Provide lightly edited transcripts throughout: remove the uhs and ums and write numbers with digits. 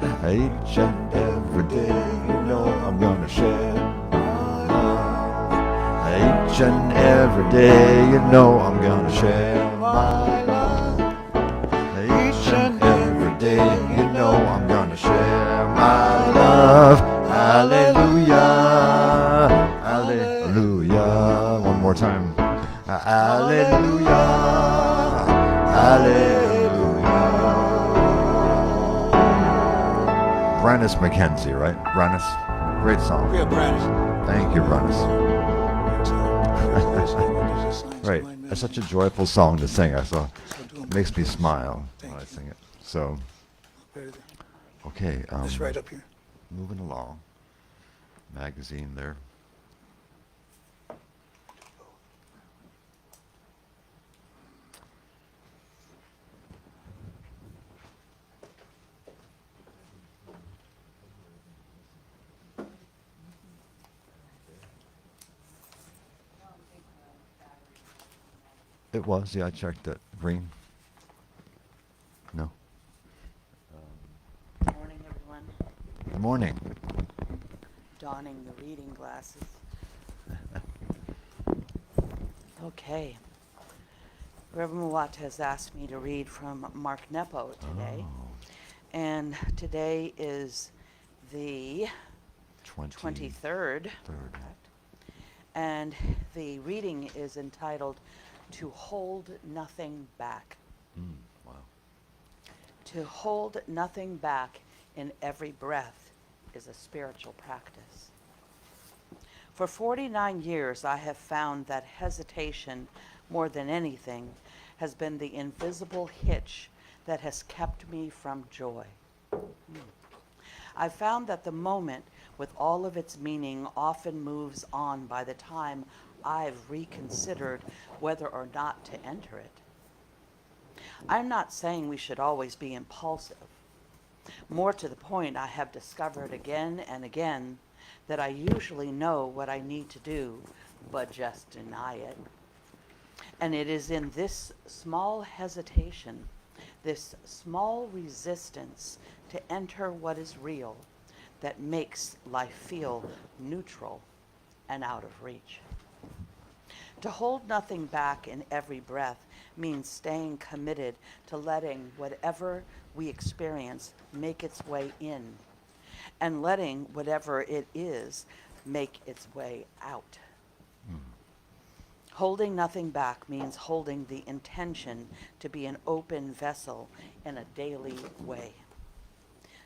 Each and every day, you know I'm gonna share my love. Each and every day, you know I'm gonna share my love. Each and every day, you know I'm gonna share my love. Hallelujah, hallelujah. One more time. Hallelujah, hallelujah. Brannis McKenzie, right? Brannis, great song. Yeah, Brannis. Thank you, Brannis. Right, it's such a joyful song to sing. It makes me smile when I sing it. So, okay, This right up here. moving along. Magazine there. It was, yeah, I checked it. Green? No. Good morning, everyone. Good morning. Donning the reading glasses. Okay. Reverend Muat has asked me to read from Mark Nepo today. Oh. And today is the 23rd. Third. Correct. And the reading is entitled, To Hold Nothing Back. Wow. To hold nothing back in every breath is a spiritual practice. For 49 years, I have found that hesitation, more than anything, has been the invisible hitch that has kept me from joy. I found that the moment, with all of its meaning, often moves on by the time I've reconsidered whether or not to enter it. I'm not saying we should always be impulsive. More to the point, I have discovered again and again that I usually know what I need to do, but just deny it. And it is in this small hesitation, this small resistance to enter what is real, that makes life feel neutral and out of reach. To hold nothing back in every breath means staying committed to letting whatever we experience make its way in, and letting whatever it is make its way out. Holding nothing back means holding the intention to be an open vessel in a daily way.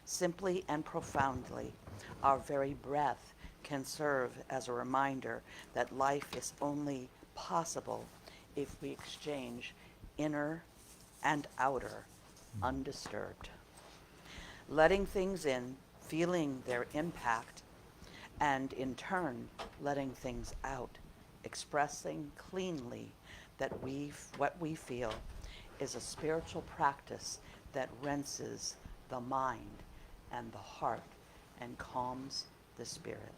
Simply and profoundly, our very breath can serve as a reminder that life is only possible if we exchange inner and outer undisturbed. Letting things in, feeling their impact, and in turn, letting things out, expressing cleanly that what we feel is a spiritual practice that rinses the mind and the heart and calms the spirit.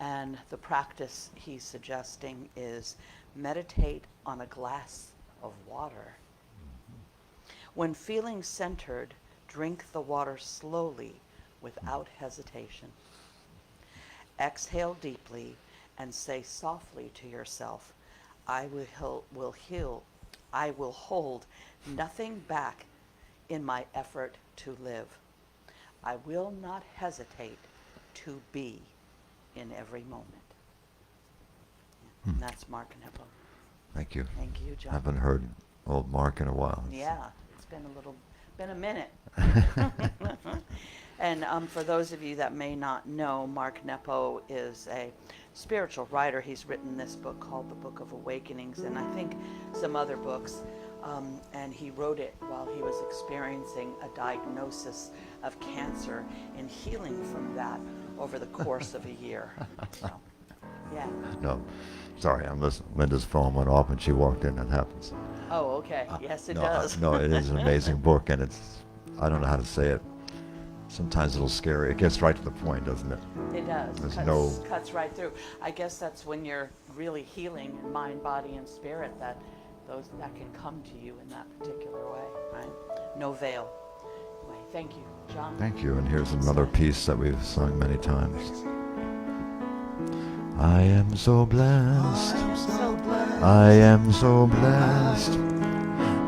And the practice he's suggesting is meditate on a glass of water. When feeling centered, drink the water slowly without hesitation. Exhale deeply and say softly to yourself, I will hold nothing back in my effort to live. I will not hesitate to be in every moment. And that's Mark Nepo. Thank you. Thank you, John. I haven't heard old Mark in a while. Yeah, it's been a minute. And for those of you that may not know, Mark Nepo is a spiritual writer. He's written this book called The Book of Awakenings, and I think some other books. And he wrote it while he was experiencing a diagnosis of cancer and healing from that over the course of a year. So, yeah. No, sorry, I'm listening. Linda's phone went off and she walked in. That happens. Oh, okay. Yes, it No, does. no, it is an amazing book, and I don't know how to say it. Sometimes a little scary. It gets right to the point, doesn't it? It does. There's Cuts right through. I guess that's when you're really healing in mind, body, and spirit, that can come to you in that particular way, right? No veil. Anyway, Thank you, John. Thank you. And here's another piece that we've sung many times. I am so blessed. I am so blessed. I am so blessed.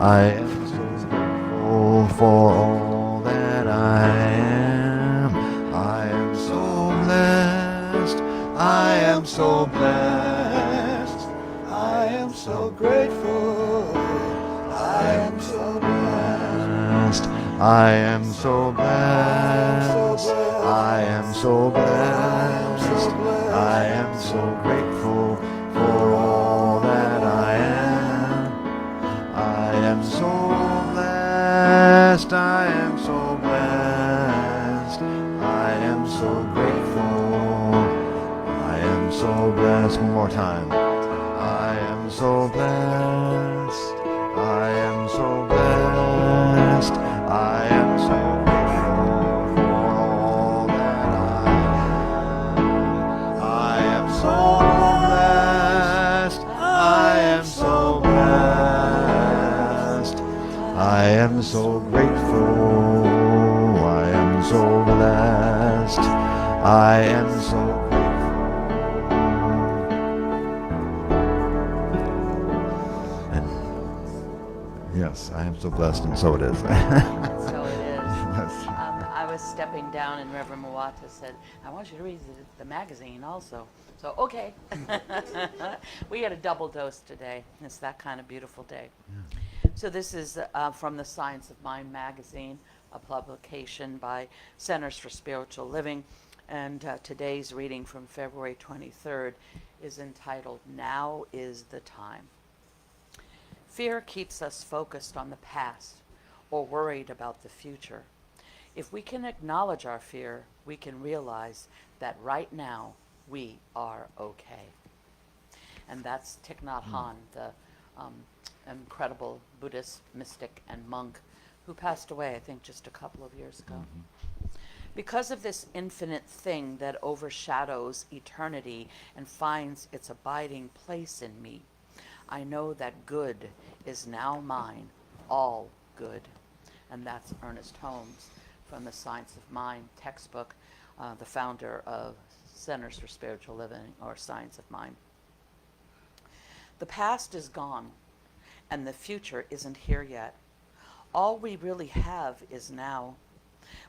I am so grateful for all that I am. I am so blessed. I am so blessed. I am so grateful. I am so blessed. I am so blessed. I am so blessed. I am so grateful for all that I am. I am so blessed. I am so blessed. I am so grateful. I am so blessed. One more time. I am so blessed. I am so blessed. I am so grateful for all that I am. I am so blessed. I am so blessed. I am so grateful. I am so blessed. I am so grateful. Yes, I am so blessed, and so it is. So it is. I was stepping down, and Reverend Mawata said, I want you to read the magazine also. So, okay. We had a double dose today. It's that kind of beautiful day. Yeah. So this is from the Science of Mind magazine, a publication by Centers for Spiritual Living. And today's reading from February 23rd is entitled, Now is the Time. Fear keeps us focused on the past or worried about the future. If we can acknowledge our fear, we can realize that right now we are okay. And that's Thich Nhat Hanh, the incredible Buddhist mystic and monk who passed away, I think, just a couple of years ago. Because of this infinite thing that overshadows eternity and finds its abiding place in me, I know that good is now mine, all good. And that's Ernest Holmes from the Science of Mind textbook, the founder of Centers for Spiritual Living, or Science of Mind. The past is gone, and the future isn't here yet. All we really have is now.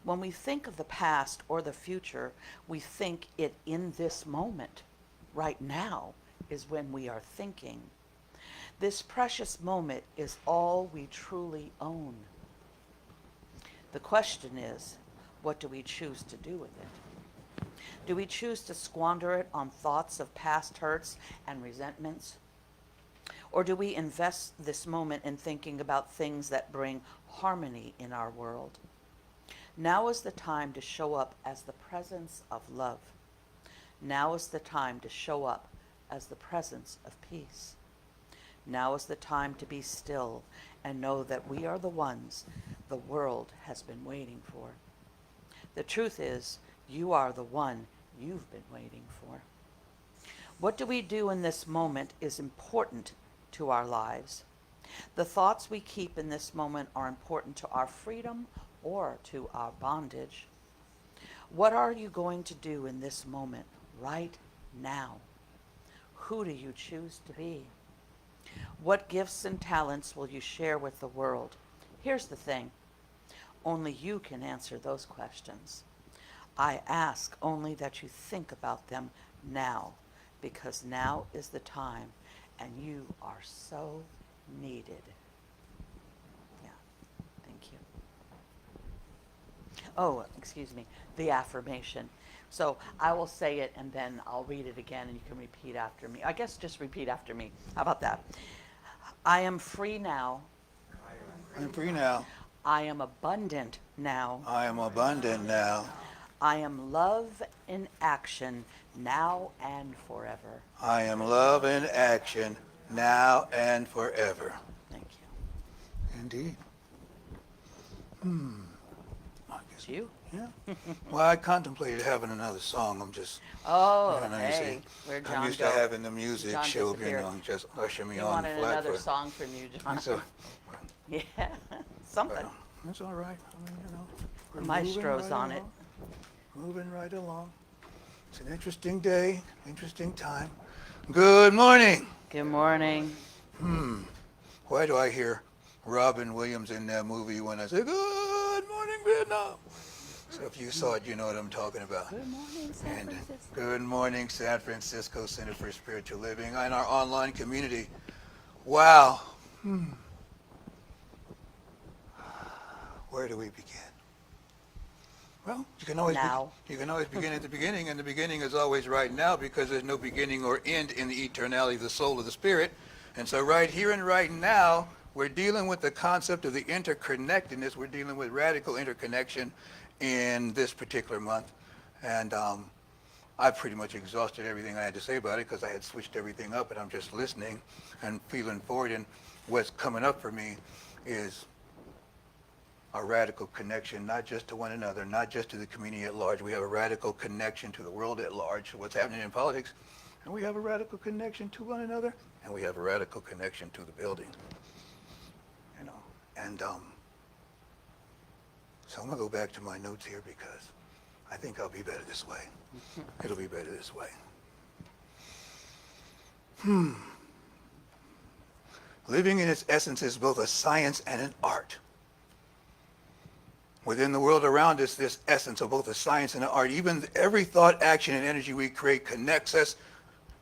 When we think of the past or the future, we think it in this moment. Right now is when we are thinking. This precious moment is all we truly own. The question is, what do we choose to do with it? Do we choose to squander it on thoughts of past hurts and resentments? Or do we invest this moment in thinking about things that bring harmony in our world? Now is the time to show up as the presence of love. Now is the time to show up as the presence of peace. Now is the time to be still and know that we are the ones the world has been waiting for. The truth is, you are the one you've been waiting for. What do we do in this moment is important to our lives. The thoughts we keep in this moment are important to our freedom or to our bondage. What are you going to do in this moment, right now? Who do you choose to be? What gifts and talents will you share with the world? Here's the thing. Only you can answer those questions. I ask only that you think about them now, because now is the time, and you are so needed. Yeah, thank you. Oh, excuse me, the affirmation. So I will say it, and then I'll read it again, and you can repeat after me. I guess just repeat after me. How about that? I am free now. I'm free now. I am abundant now. I am abundant now. I am love in action now and forever. I am love in action now and forever. Thank you. Indeed. I It's guess, you. yeah. Well, I contemplated having another song. I'm just, Oh, you know, you hey, see, where'd John I'm used go? to having the music John show, disappeared. just usher me He on the wanted another platform. song from you, John. So, Yeah, something. well, that's all right. I mean, We're The maestro's moving right on it. along, moving right along. It's an interesting day, interesting time. Good morning. Good morning. Why do I hear Robin Williams in that movie when I say, "Good morning, Vietnam"? So if you saw it, you know what I'm talking about. Good morning, San And Francisco. good morning, San Francisco Center for Spiritual Living and our online community. Wow. Where do we begin? Well, Now. you can always begin at the beginning, and the beginning is always right now because there's no beginning or end in the eternality of the soul of the spirit. And so right here and right now, we're dealing with the concept of the interconnectedness. We're dealing with radical interconnection in this particular month. And I've pretty much exhausted everything I had to say about it because I had switched everything up, and I'm just listening and feeling forward. And what's coming up for me is a radical connection, not just to one another, not just to the community at large. We have a radical connection to the world at large, to what's happening in politics, and we have a radical connection to one another, and we have a radical connection to the building. You know, and so I'm gonna go back to my notes here because I think I'll be better this way. It'll be better this way. Living in its essence is both a science and an art. Within the world around us, this essence of both a science and an art, even every thought, action, and energy we create connects us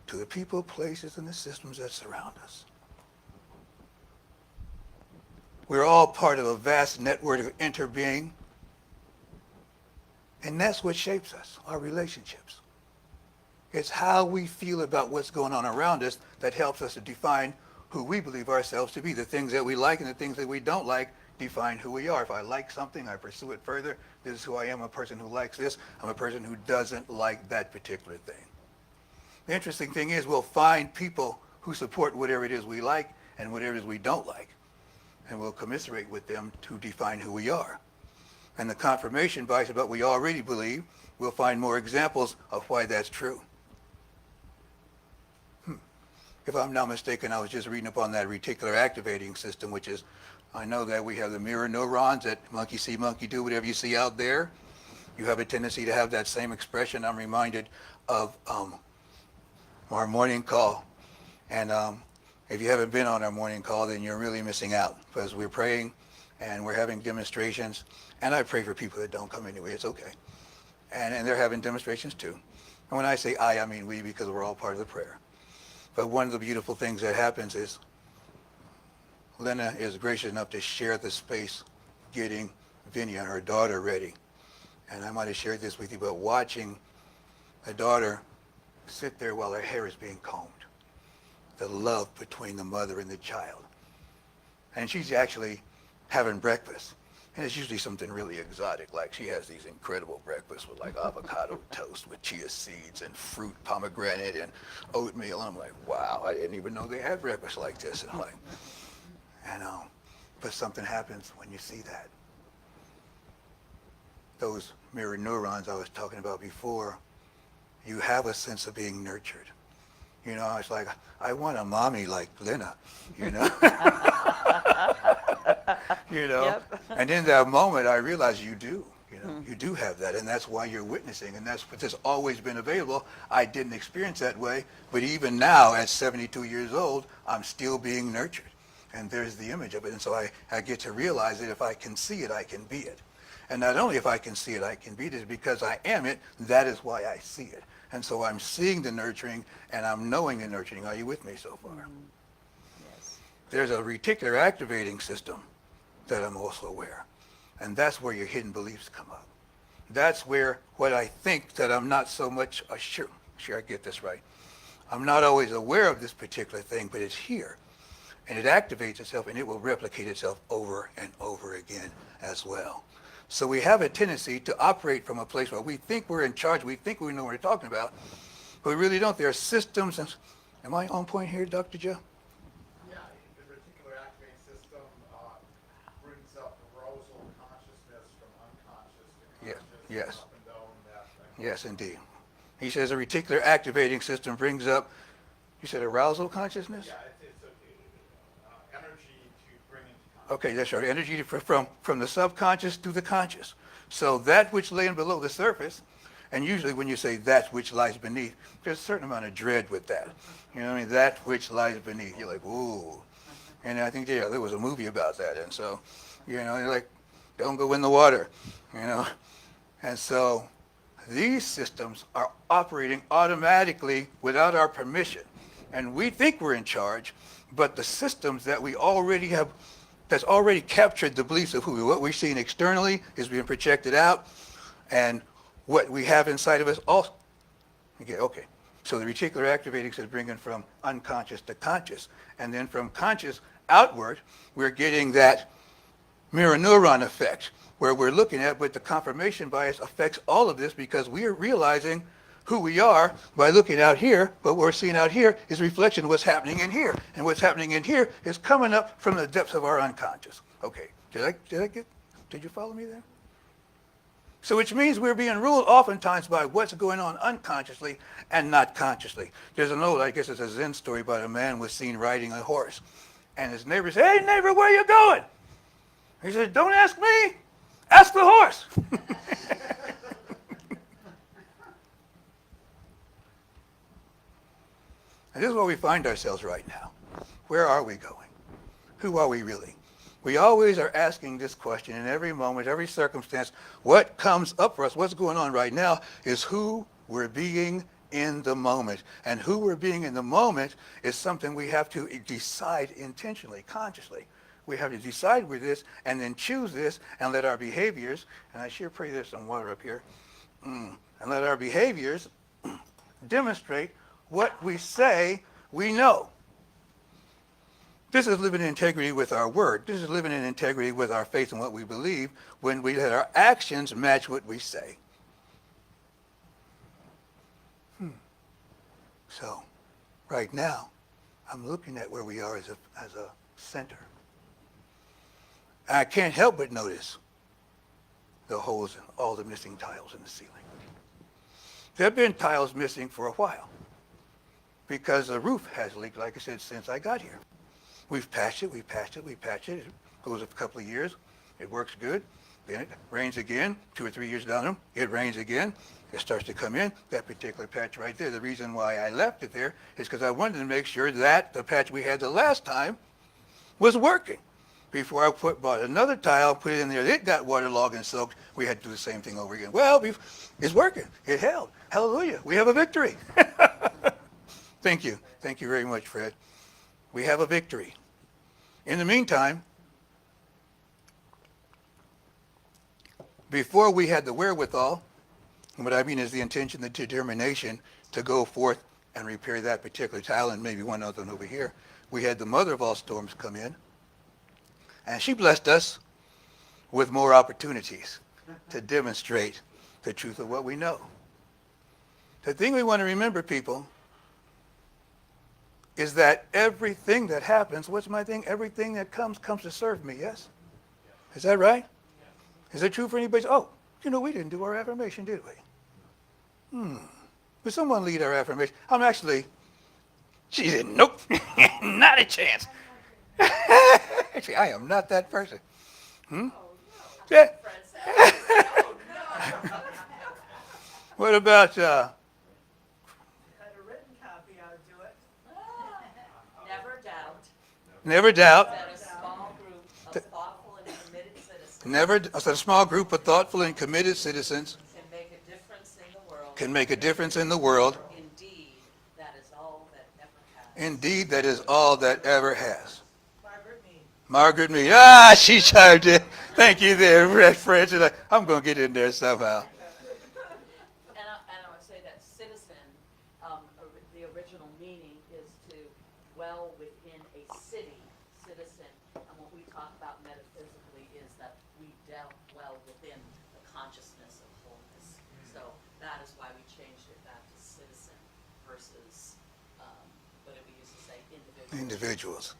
to the people, places, and the systems that surround us. We're all part of a vast network of interbeing, and that's what shapes us, our relationships. It's how we feel about what's going on around us that helps us to define who we believe ourselves to be. The things that we like and the things that we don't like define who we are. If I like something, I pursue it further. This is who I am, a person who likes this. I'm a person who doesn't like that particular thing. The interesting thing is we'll find people who support whatever it is we like and whatever it is we don't like, and we'll commiserate with them to define who we are. And the confirmation bias of what we already believe, we'll find more examples of why that's true. If I'm not mistaken, I was just reading up on that reticular activating system, which is, I know that we have the mirror neurons that monkey see, monkey do, whatever you see out there. You have a tendency to have that same expression. I'm reminded of our morning call. And if you haven't been on our morning call, then you're really missing out because we're praying and we're having demonstrations. And I pray for people that don't come anyway. It's okay. And they're having demonstrations too. And when I say I mean we, because we're all part of the prayer. But one of the beautiful things that happens is Lena is gracious enough to share the space getting Vinia, her daughter, ready. And I might have shared this with you, but watching a daughter sit there while her hair is being combed, the love between the mother and the child. And she's actually having breakfast. And it's usually something really exotic, like she has these incredible breakfasts with like avocado toast with chia seeds and fruit, pomegranate, and oatmeal. And I'm like, wow, I didn't even know they had breakfast like this. And I'm like, but something happens when you see that. Those mirror neurons I was talking about before, you have a sense of being nurtured. You know, it's like, I want a mommy like Lena, you know? You know? Yep. And in that moment, I realized you do. You know, you do have that, and that's why you're witnessing, and that's what has always been available. I didn't experience that way, but even now, at 72 years old, I'm still being nurtured. And there's the image of it. And so I get to realize that if I can see it, I can be it. And not only if I can see it, I can be it, is because I am it, that is why I see it. And so I'm seeing the nurturing, and I'm knowing the nurturing. Are you with me so far? Yes. There's a reticular activating system that I'm also aware. And that's where your hidden beliefs come up. That's where what I think that I'm not so much sure I get this right. I'm not always aware of this particular thing, but it's here. And it activates itself, and it will replicate itself over and over again as well. So we have a tendency to operate from a place where we think we're in charge, we think we know what we're talking about, but we really don't. There are systems. And, am I on point here, Dr. Joe? Yeah, the reticular activating system brings up arousal consciousness from unconscious to Yes, conscious, yes. up and down that thing. Yes, indeed. He says a reticular activating system brings up, you said arousal consciousness? Yeah, it's energy to bring into consciousness. Okay, that's right. Energy from the subconscious to the conscious. So that which lay below the surface, and usually when you say that which lies beneath, there's a certain amount of dread with that. You know what I mean? That which lies beneath. You're like, ooh. And I think, yeah, there was a movie about that. And so, you know, you're like, don't go in the water, you know. And so these systems are operating automatically without our permission. And we think we're in charge, but the systems that we already have, that's already captured the beliefs of what we're seeing externally is being projected out, and what we have inside of us also. Okay. So the reticular activating is bringing from unconscious to conscious. And then from conscious outward, we're getting that mirror neuron effect, where we're looking at, but the confirmation bias affects all of this because we are realizing who we are by looking out here, but what we're seeing out here is a reflection of what's happening in here. And what's happening in here is coming up from the depths of our unconscious. Okay, did you follow me there? So which means we're being ruled oftentimes by what's going on unconsciously and not consciously. There's an old, I guess it's a Zen story about a man was seen riding a horse. And his neighbor said, "Hey neighbor, where are you going?" He said, "Don't ask me, ask the horse." And this is where we find ourselves right now. Where are we going? Who are we really? We always are asking this question in every moment, every circumstance. What comes up for us, what's going on right now, is who we're being in the moment. And who we're being in the moment is something we have to decide intentionally, consciously. We have to decide with this and then choose this and let our behaviors, and I sure pray there's some water up here, and let our behaviors demonstrate what we say we know. This is living in integrity with our word. This is living in integrity with our faith and what we believe when we let our actions match what we say. So, right now, I'm looking at where we are as a center. I can't help but notice the holes in all the missing tiles in the ceiling. There have been tiles missing for a while because the roof has leaked, like I said, since I got here. We've patched it. It goes a couple of years. It works good. Then it rains again. 2 or 3 years down, it rains again. It starts to come in. That particular patch right there, the reason why I left it there is because I wanted to make sure that the patch we had the last time was working. Before I bought another tile, put it in there, it got waterlogged and soaked. We had to do the same thing over again. Well, it's working. It held. Hallelujah. We have a victory. Thank you. Thank you very much, Fred. We have a victory. In the meantime, before we had the wherewithal, and what I mean is the intention, the determination to go forth and repair that particular tile and maybe one other one over here, we had the mother of all storms come in, and she blessed us with more opportunities to demonstrate the truth of what we know. The thing we want to remember, people, is that everything that happens, what's my thing? Everything that comes to serve me, yes? Is that right? Is it true for anybody? Oh, we didn't do our affirmation, did we? Would someone lead our affirmation? She didn't. Nope. Not a chance. Actually, I am not that person. Yeah. What about, Never doubt. That a small group of thoughtful and committed citizens A small group of thoughtful and committed citizens can make a difference in the world. can make a difference in the world. Indeed, that is all that ever has. Indeed, that is all that ever has. Margaret Mead. She chimed in. Thank you there, Fred. I'm going to get in there somehow. And I would say that citizen, the original meaning is to dwell within a city, citizen. And what we talk about metaphysically is that we dwell within the consciousness of wholeness. So that is why we changed it back to citizen versus what did we used to say, individual. Individuals.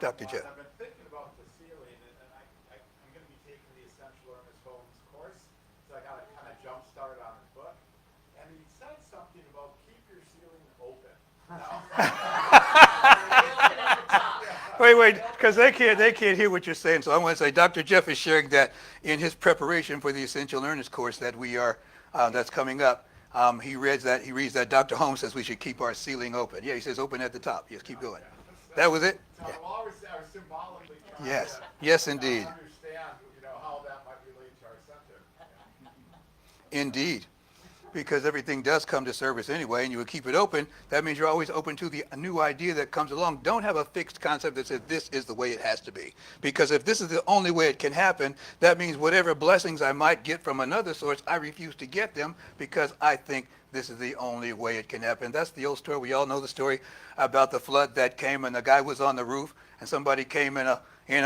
Dr. Jeff. I've been thinking about the ceiling, and I'm going to be taking the Essential Ernest Holmes course, so I got to kind of jumpstart on his book. And he said something about keep your ceiling open. You're looking at the top. Wait, because they can't hear what you're saying. So I want to say, Dr. Jeff is sharing that in his preparation for the Essential Learners course that we are that's coming up. He reads that Dr. Holmes says we should keep our ceiling open. Yeah, he says open at the top. Yes, keep going. That was it. So I was symbolically trying Yes, to yes, indeed, understand, how that might relate to our center. indeed. Because everything does come to service anyway, and you would keep it open, that means you're always open to the new idea that comes along. Don't have a fixed concept that says this is the way it has to be. Because if this is the only way it can happen, that means whatever blessings I might get from another source, I refuse to get them because I think this is the only way it can happen. That's the old story. We all know the story about the flood that came, and the guy was on the roof, and somebody came in a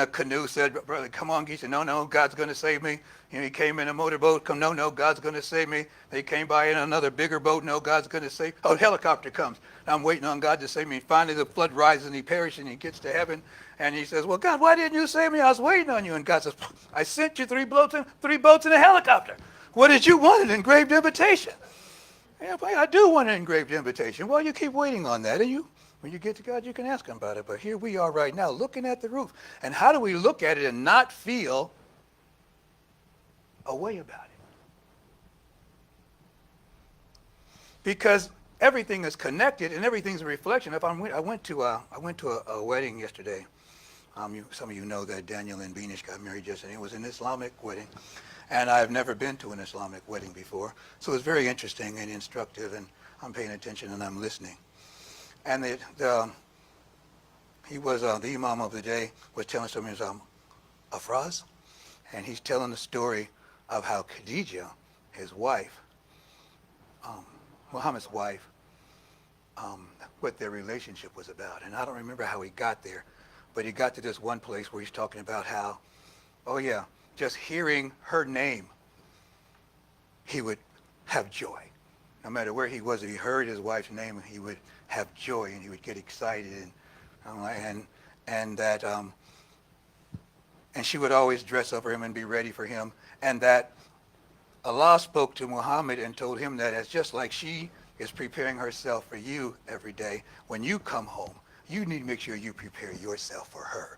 canoe, said, brother, come on. He said, no, God's going to save me. He came in a motorboat. No, God's going to save me. They came by in another bigger boat. No, God's going to save. Oh, helicopter comes. I'm waiting on God to save me. Finally, the flood rises and he perishes and he gets to heaven. And he says, well, God, why didn't you save me? I was waiting on you. And God says, I sent you three boats in a helicopter. What did you want? An engraved invitation. Yeah, boy, I do want an engraved invitation. Well, you keep waiting on that. And when you get to God, you can ask him about it. But here we are right now looking at the roof. And how do we look at it and not feel a way about it? Because everything is connected and everything's a reflection. I went to a wedding yesterday. Some of you know that Daniel and Beanish got married yesterday. It was an Islamic wedding. And I've never been to an Islamic wedding before. So it was very interesting and instructive, and I'm paying attention and I'm listening. And the imam of the day was telling some of his afraz, and he's telling the story of how Khadijah, his wife, Muhammad's wife, what their relationship was about. And I don't remember how he got there, but he got to this one place where he's talking about how, just hearing her name, he would have joy. No matter where he was, if he heard his wife's name, he would have joy and he would get excited, and she would always dress up for him and be ready for him. And that Allah spoke to Muhammad and told him that it's just like she is preparing herself for you every day. When you come home, you need to make sure you prepare yourself for her,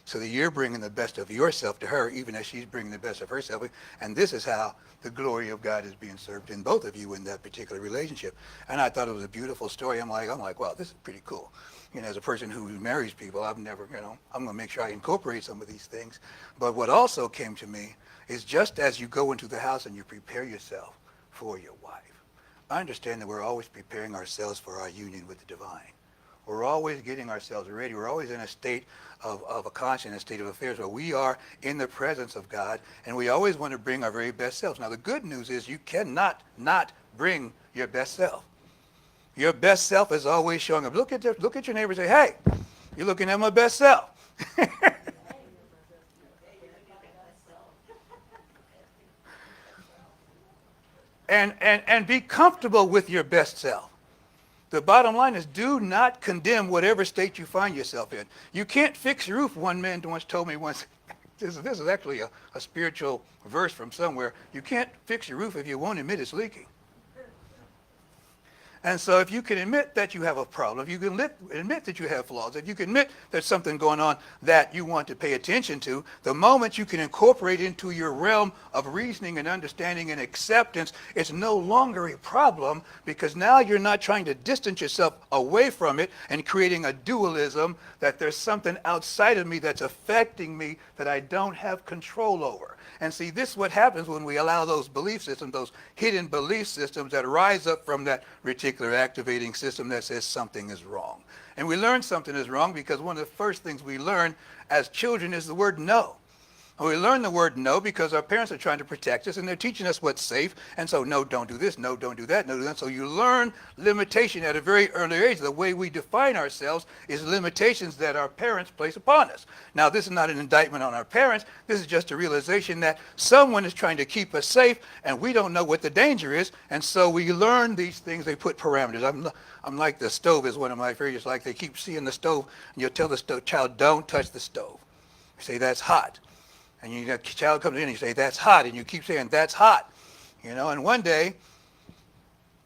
so that you're bringing the best of yourself to her, even as she's bringing the best of herself. And this is how the glory of God is being served in both of you in that particular relationship. And I thought it was a beautiful story. I'm like, wow, this is pretty cool. As a person who marries people, I'm going to make sure I incorporate some of these things. But what also came to me is just as you go into the house and you prepare yourself for your wife, I understand that we're always preparing ourselves for our union with the divine. We're always getting ourselves ready. We're always in a state of a conscious, a state of affairs where we are in the presence of God, and we always want to bring our very best selves. Now, the good news is you cannot not bring your best self. Your best self is always showing up. Look at your neighbor and say, hey, you're looking at my best self. and be comfortable with your best self. The bottom line is, do not condemn whatever state you find yourself in. You can't fix your roof. One man once told me this is actually a spiritual verse from somewhere. You can't fix your roof if you won't admit it's leaking. And so if you can admit that you have a problem, if you can admit that you have flaws, if you can admit there's something going on that you want to pay attention to, the moment you can incorporate into your realm of reasoning and understanding and acceptance, it's no longer a problem, because now you're not trying to distance yourself away from it and creating a dualism that there's something outside of me that's affecting me that I don't have control over. And see, this is what happens when we allow those belief systems, those hidden belief systems that rise up from that reticular activating system that says something is wrong. And we learn something is wrong because one of the first things we learn as children is the word no. And we learn the word no because our parents are trying to protect us and they're teaching us what's safe. And so, no, don't do this, no, don't do that, no, do that. So you learn limitation at a very early age. The way we define ourselves is limitations that our parents place upon us. Now, this is not an indictment on our parents. This is just a realization that someone is trying to keep us safe and we don't know what the danger is. And so we learn these things. They put parameters. I'm like the stove is one of my favorites. Like they keep seeing the stove and you'll tell the child, don't touch the stove. You say, that's hot. And the child comes in and you say, that's hot. And you keep saying, that's hot. And one day,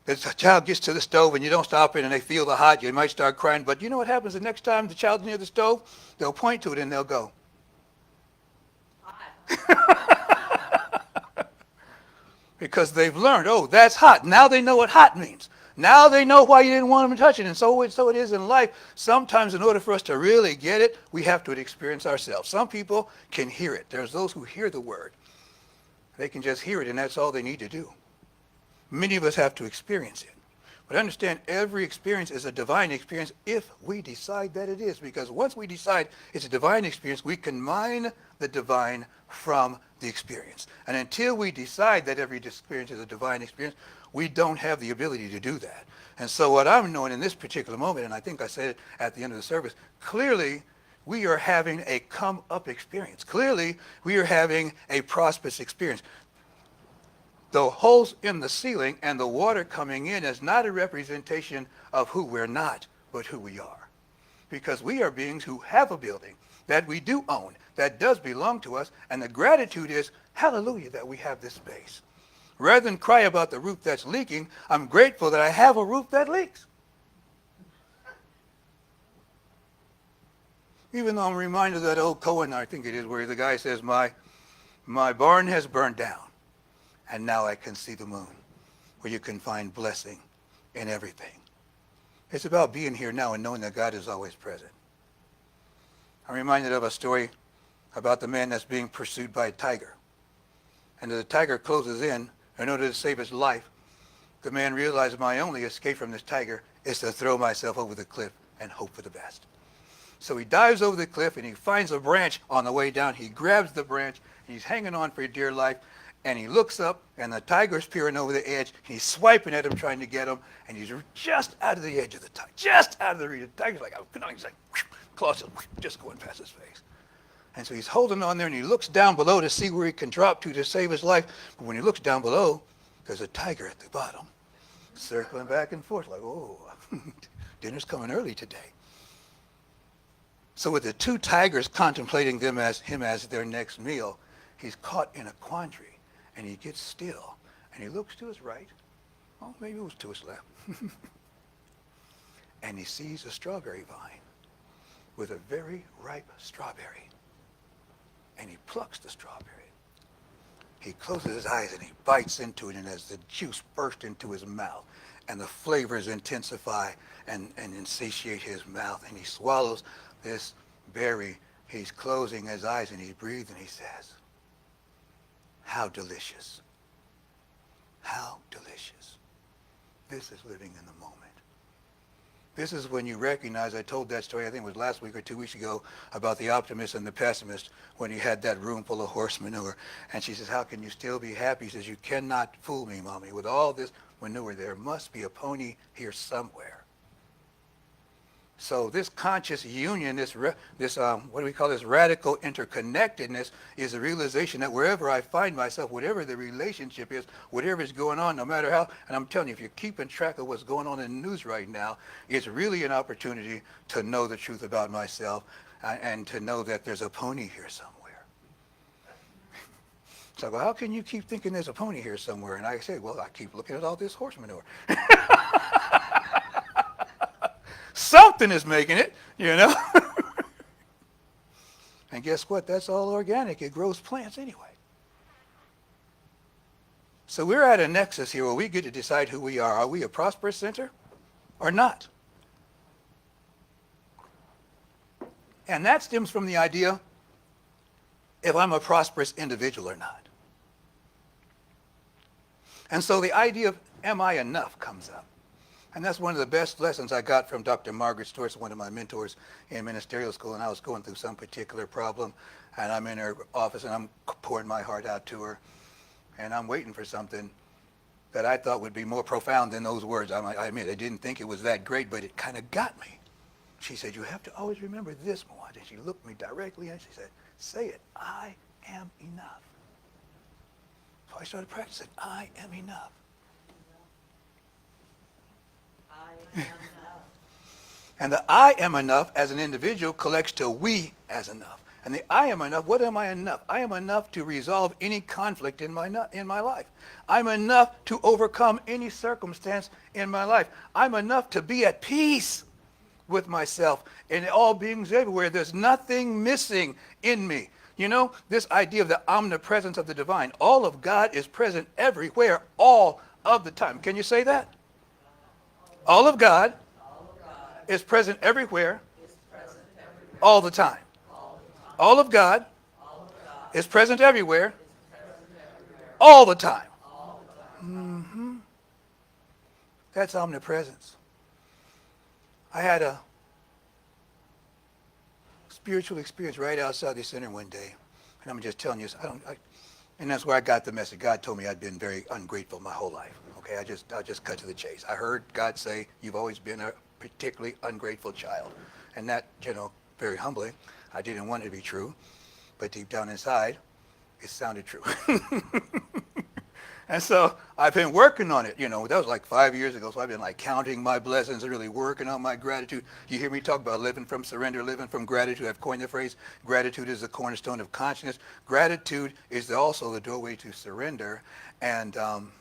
The child gets to the stove and you don't stop it and they feel the hot, you might start crying, but you know what happens the next time the child's near the stove? They'll point to it and they'll go. Because they've learned, oh, that's hot. Now they know what hot means. Now they know why you didn't want them to touch it. And so it is in life. Sometimes in order for us to really get it, we have to experience ourselves. Some people can hear it. There's those who hear the word. They can just hear it, and that's all they need to do. Many of us have to experience it. But understand, every experience is a divine experience if we decide that it is. Because once we decide it's a divine experience, we can mine the divine from the experience. And until we decide that every experience is a divine experience, we don't have the ability to do that. And so what I'm knowing in this particular moment, and I think I said it at the end of the service, clearly we are having a come-up experience. Clearly we are having a prosperous experience. The holes in the ceiling and the water coming in is not a representation of who we're not, but who we are. Because we are beings who have a building that we do own, that does belong to us, and the gratitude is, hallelujah, that we have this space. Rather than cry about the roof that's leaking, I'm grateful that I have a roof that leaks. Even though I'm reminded of that old Cohen, I think it is, where the guy says, my barn has burned down. And now I can see the moon, where you can find blessing in everything. It's about being here now and knowing that God is always present. I'm reminded of a story about the man that's being pursued by a tiger. And as the tiger closes in order to save his life, the man realizes my only escape from this tiger is to throw myself over the cliff and hope for the best. So he dives over the cliff and he finds a branch on the way down. He grabs the branch and he's hanging on for dear life. And he looks up, and the tiger's peering over the edge. And he's swiping at him, trying to get him. And he's just out of the edge of the tiger, just out of the reach. The tiger's like, oh, he's like, claws just going past his face. And so he's holding on there, and he looks down below to see where he can drop to save his life. But when he looks down below, there's a tiger at the bottom, circling back and forth, like, oh, dinner's coming early today. So with the two tigers contemplating him as their next meal, he's caught in a quandary. And he gets still, and he looks to his right. Oh, maybe it was to his left. And he sees a strawberry vine with a very ripe strawberry. And he plucks the strawberry. He closes his eyes and he bites into it, and as the juice bursts into his mouth, and the flavors intensify and insatiate his mouth, and he swallows this berry, he's closing his eyes and he breathes and he says, how delicious. How delicious. This is living in the moment. This is when you recognize, I told that story, I think it was last week or 2 weeks ago, about the optimist and the pessimist when he had that room full of horse manure. And she says, how can you still be happy? He says, you cannot fool me, Mommy. With all this manure, there must be a pony here somewhere. So this conscious union, this what do we call this, radical interconnectedness, is a realization that wherever I find myself, whatever the relationship is, whatever is going on, no matter how, and I'm telling you, if you're keeping track of what's going on in the news right now, it's really an opportunity to know the truth about myself and to know that there's a pony here somewhere. So well, how can you keep thinking there's a pony here somewhere? And I say, well, I keep looking at all this horse manure. Something is making it, you know. And guess what? That's all organic. It grows plants anyway. So we're at a nexus here where we get to decide who we are. Are we a prosperous center or not? And that stems from the idea if I'm a prosperous individual or not. And so the idea of am I enough comes up. And that's one of the best lessons I got from Dr. Margaret Storrs, one of my mentors in ministerial school. And I was going through some particular problem, and I'm in her office, and I'm pouring my heart out to her. And I'm waiting for something that I thought would be more profound than those words. I admit, I didn't think it was that great, but it kind of got me. She said, you have to always remember this one. And she looked me directly in, and she said, say it, I am enough. So I started practicing, I am enough. And the I am enough as an individual collects to we as enough. And the I am enough, what am I enough? I am enough to resolve any conflict in my life. I'm enough to overcome any circumstance in my life. I'm enough to be at peace with myself and all beings everywhere. There's nothing missing in me. You know, this idea of the omnipresence of the divine. All of God is present everywhere, all of the time. Can you say that? All of God is present everywhere, all the time. All of God is present everywhere, all the time. That's omnipresence. I had a spiritual experience right outside the center one day, and I'm just telling you, and that's where I got the message. God told me I'd been very ungrateful my whole life. Okay, I'll just cut to the chase. I heard God say, "You've always been a particularly ungrateful child," and that, very humbly, I didn't want it to be true, but deep down inside, it sounded true. And so I've been working on it. That was like 5 years ago. So I've been like counting my blessings and really working on my gratitude. You hear me talk about living from surrender, living from gratitude. I've coined the phrase, gratitude is the cornerstone of consciousness. Gratitude is also the doorway to surrender. And I'm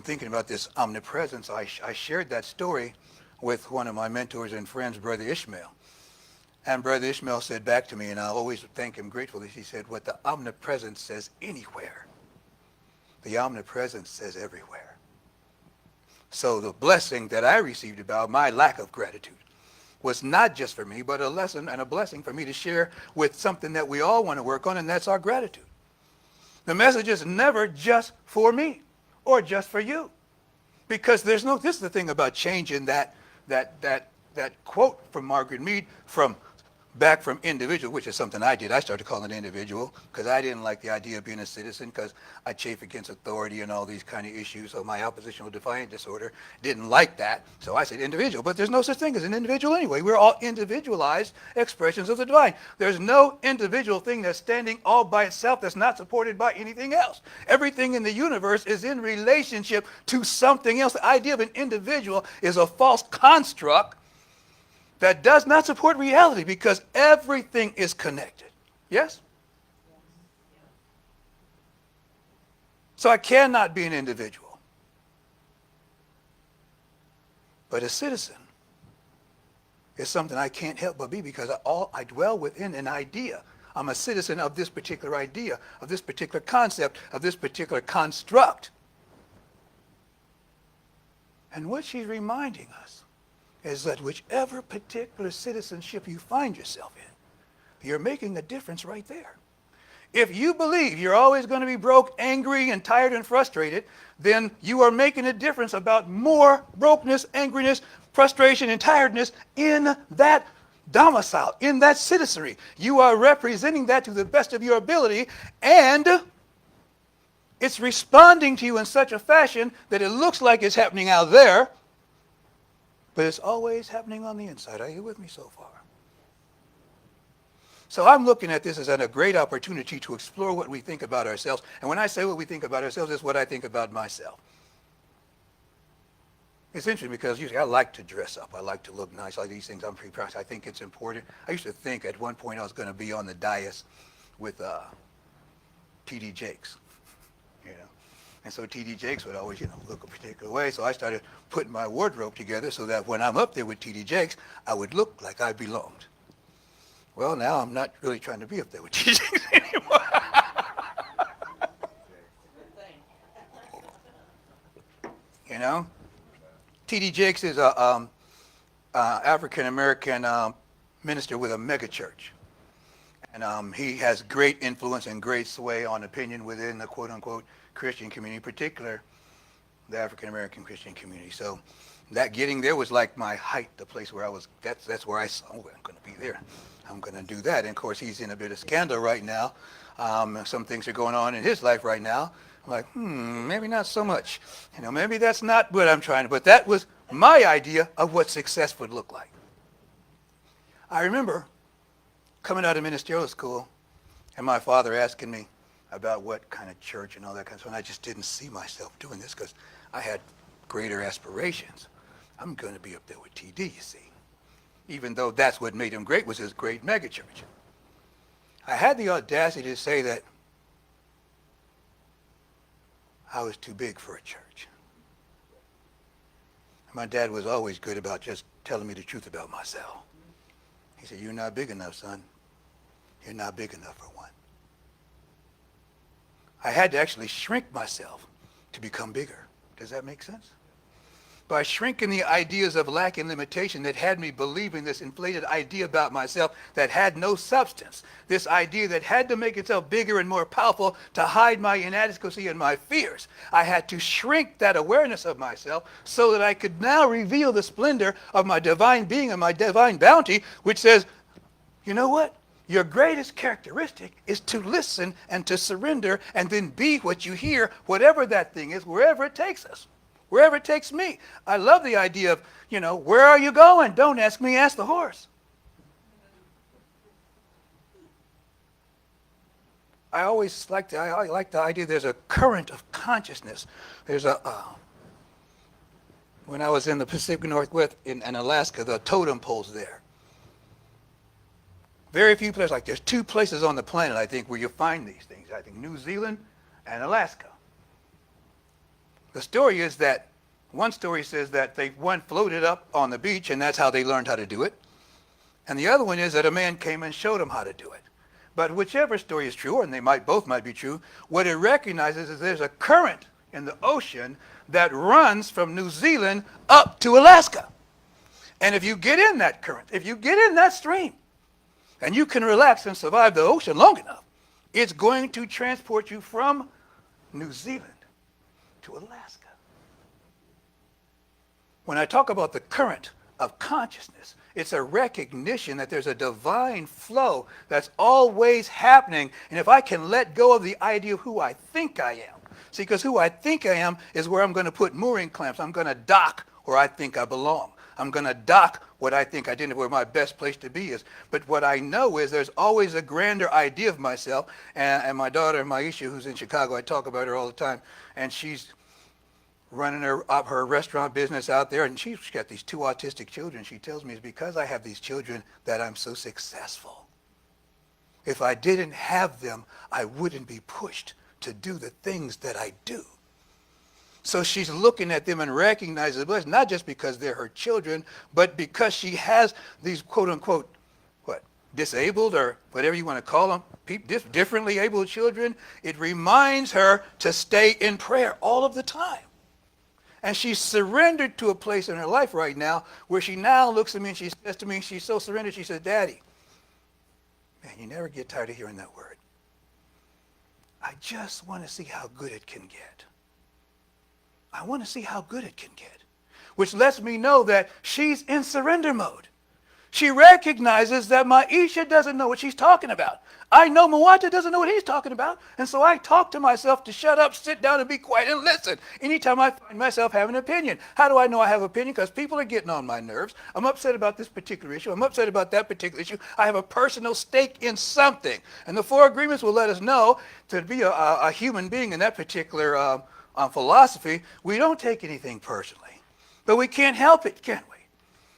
thinking about this omnipresence. I shared that story with one of my mentors and friends, Brother Ishmael. And Brother Ishmael said back to me, and I always thank him gratefully, he said, what the omnipresence says anywhere, the omnipresence says everywhere. So the blessing that I received about my lack of gratitude was not just for me, but a lesson and a blessing for me to share with something that we all want to work on, and that's our gratitude. The message is never just for me or just for you. Because this is the thing about changing that quote from Margaret Mead back from individual, which is something I did. I started calling it individual because I didn't like the idea of being a citizen because I chafe against authority and all these kind of issues. So my oppositional defiant disorder didn't like that. So I said individual. But there's no such thing as an individual anyway. We're all individualized expressions of the divine. There's no individual thing that's standing all by itself that's not supported by anything else. Everything in the universe is in relationship to something else. The idea of an individual is a false construct that does not support reality because everything is connected. Yes? So I cannot be an individual. But a citizen is something I can't help but be because I dwell within an idea. I'm a citizen of this particular idea, of this particular concept, of this particular construct. And what she's reminding us is that whichever particular citizenship you find yourself in, you're making a difference right there. If you believe you're always going to be broke, angry, and tired and frustrated, then you are making a difference about more brokenness, angriness, frustration, and tiredness in that domicile, in that citizenry. You are representing that to the best of your ability, and it's responding to you in such a fashion that it looks like it's happening out there, but it's always happening on the inside. Are you with me so far? So I'm looking at this as a great opportunity to explore what we think about ourselves. And when I say what we think about ourselves, it's what I think about myself. It's interesting because usually I like to dress up. I like to look nice. I like these things. I'm pretty proud. I think it's important. I used to think at one point I was going to be on the dais with T.D. Jakes. And so T.D. Jakes would always, look a particular way. So I started putting my wardrobe together so that when I'm up there with T.D. Jakes, I would look like I belonged. Well, now I'm not really trying to be up there with T.D. Jakes anymore. T.D. Jakes is a African-American minister with a megachurch. And he has great influence and great sway on opinion within the quote-unquote Christian community, in particular the African-American Christian community. So that getting there was like my height, the place where I was, that's where I saw, I'm going to be there. I'm going to do that. And of course, he's in a bit of scandal right now. Some things are going on in his life right now. I'm like, maybe not so much. Maybe that's not what I'm trying to, but that was my idea of what success would look like. I remember coming out of ministerial school and my father asking me about what kind of church and all that kind of stuff. And I just didn't see myself doing this because I had greater aspirations. I'm going to be up there with TD, you see. even though that's what made him great, was his great megachurch. I had the audacity to say that I was too big for a church. My dad was always good about just telling me the truth about myself. He said, "You're not big enough, son. You're not big enough for one." I had to actually shrink myself to become bigger. Does that make sense? By shrinking the ideas of lack and limitation that had me believing this inflated idea about myself that had no substance, this idea that had to make itself bigger and more powerful to hide my inadequacy and my fears, I had to shrink that awareness of myself so that I could now reveal the splendor of my divine being and my divine bounty, which says, you know what? Your greatest characteristic is to listen and to surrender and then be what you hear, whatever that thing is, wherever it takes us. Wherever it takes me. I love the idea of, where are you going? Don't ask me, ask the horse. I always like the idea there's a current of consciousness. There's when I was in the Pacific Northwest in Alaska, the totem poles there. Very few places, like there's 2 places on the planet, I think, where you find these things. I think New Zealand and Alaska. The story is that, one story says that one floated up on the beach and that's how they learned how to do it. And the other one is that a man came and showed them how to do it. But whichever story is true, and both might be true, what it recognizes is there's a current in the ocean that runs from New Zealand up to Alaska. And if you get in that current, if you get in that stream, and you can relax and survive the ocean long enough, it's going to transport you from New Zealand to Alaska. When I talk about the current of consciousness, it's a recognition that there's a divine flow that's always happening. And if I can let go of the idea of who I think I am, see, because who I think I am is where I'm going to put mooring clamps. I'm going to dock where I think I belong. I'm going to dock what I think where my best place to be is. But what I know is there's always a grander idea of myself. And my daughter, Maisha, who's in Chicago, I talk about her all the time, and she's running her restaurant business out there, and she's got these 2 autistic children. She tells me it's because I have these children that I'm so successful. If I didn't have them, I wouldn't be pushed to do the things that I do. So she's looking at them and recognizes, well, it's not just because they're her children, but because she has these quote-unquote, disabled or whatever you want to call them, differently abled children. It reminds her to stay in prayer all of the time. And she's surrendered to a place in her life right now where she now looks at me and she says to me, she's so surrendered, she says, "Daddy, man, you never get tired of hearing that word. I just want to see how good it can get. I want to see how good it can get." Which lets me know that she's in surrender mode. She recognizes that Maisha doesn't know what she's talking about. I know Mwata doesn't know what he's talking about. And so I talk to myself to shut up, sit down, and be quiet and listen. Anytime I find myself having an opinion. How do I know I have an opinion? Because people are getting on my nerves. I'm upset about this particular issue. I'm upset about that particular issue. I have a personal stake in something. And the 4 agreements will let us know to be a human being in that particular philosophy, we don't take anything personally. But we can't help it, can we?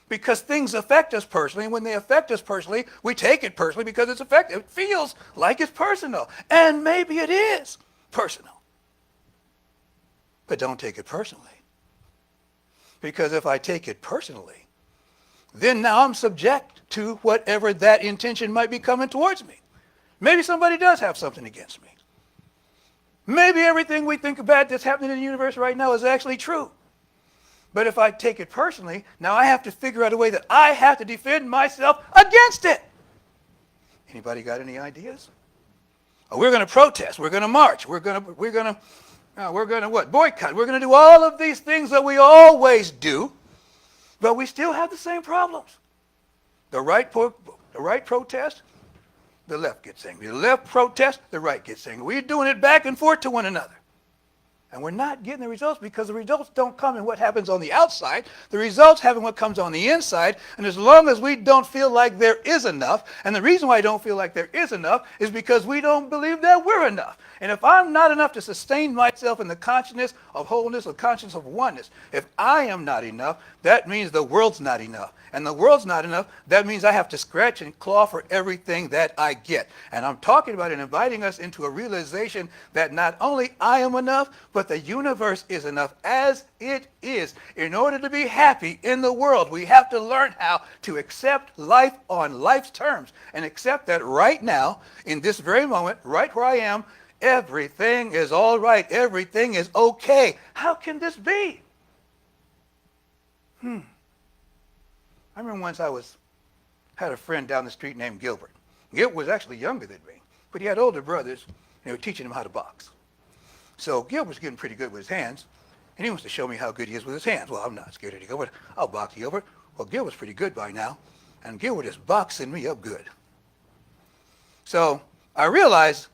Because things affect us personally, and when they affect us personally, we take it personally because it's effective. It feels like it's personal, and maybe it is personal. But don't take it personally. Because if I take it personally, then now I'm subject to whatever that intention might be coming towards me. Maybe somebody does have something against me. Maybe everything we think about that's happening in the universe right now is actually true. But if I take it personally, now I have to figure out a way that I have to defend myself against it. Anybody got any ideas? Oh, we're going to protest. We're going to march. We're going to what? Boycott. We're going to do all of these things that we always do, but we still have the same problems. The right protest, the left gets angry. The left protest, the right gets angry. We're doing it back and forth to one another. And we're not getting the results because the results don't come in what happens on the outside. The results happen in what comes on the inside. And as long as we don't feel like there is enough, and the reason why I don't feel like there is enough is because we don't believe that we're enough. And if I'm not enough to sustain myself in the consciousness of wholeness or consciousness of oneness, if I am not enough, that means the world's not enough. And the world's not enough, that means I have to scratch and claw for everything that I get. And I'm talking about and inviting us into a realization that not only I am enough, but the universe is enough as it is. In order to be happy in the world, we have to learn how to accept life on life's terms and accept that right now, in this very moment, right where I am, everything is all right. Everything is okay. How can this be? I remember once had a friend down the street named Gilbert. Gilbert was actually younger than me, but he had older brothers, and they were teaching him how to box. So Gilbert's getting pretty good with his hands, and he wants to show me how good he is with his hands. Well, I'm not scared of Gilbert. I'll box Gilbert. Well, Gilbert's pretty good by now, and Gilbert is boxing me up good. So I realized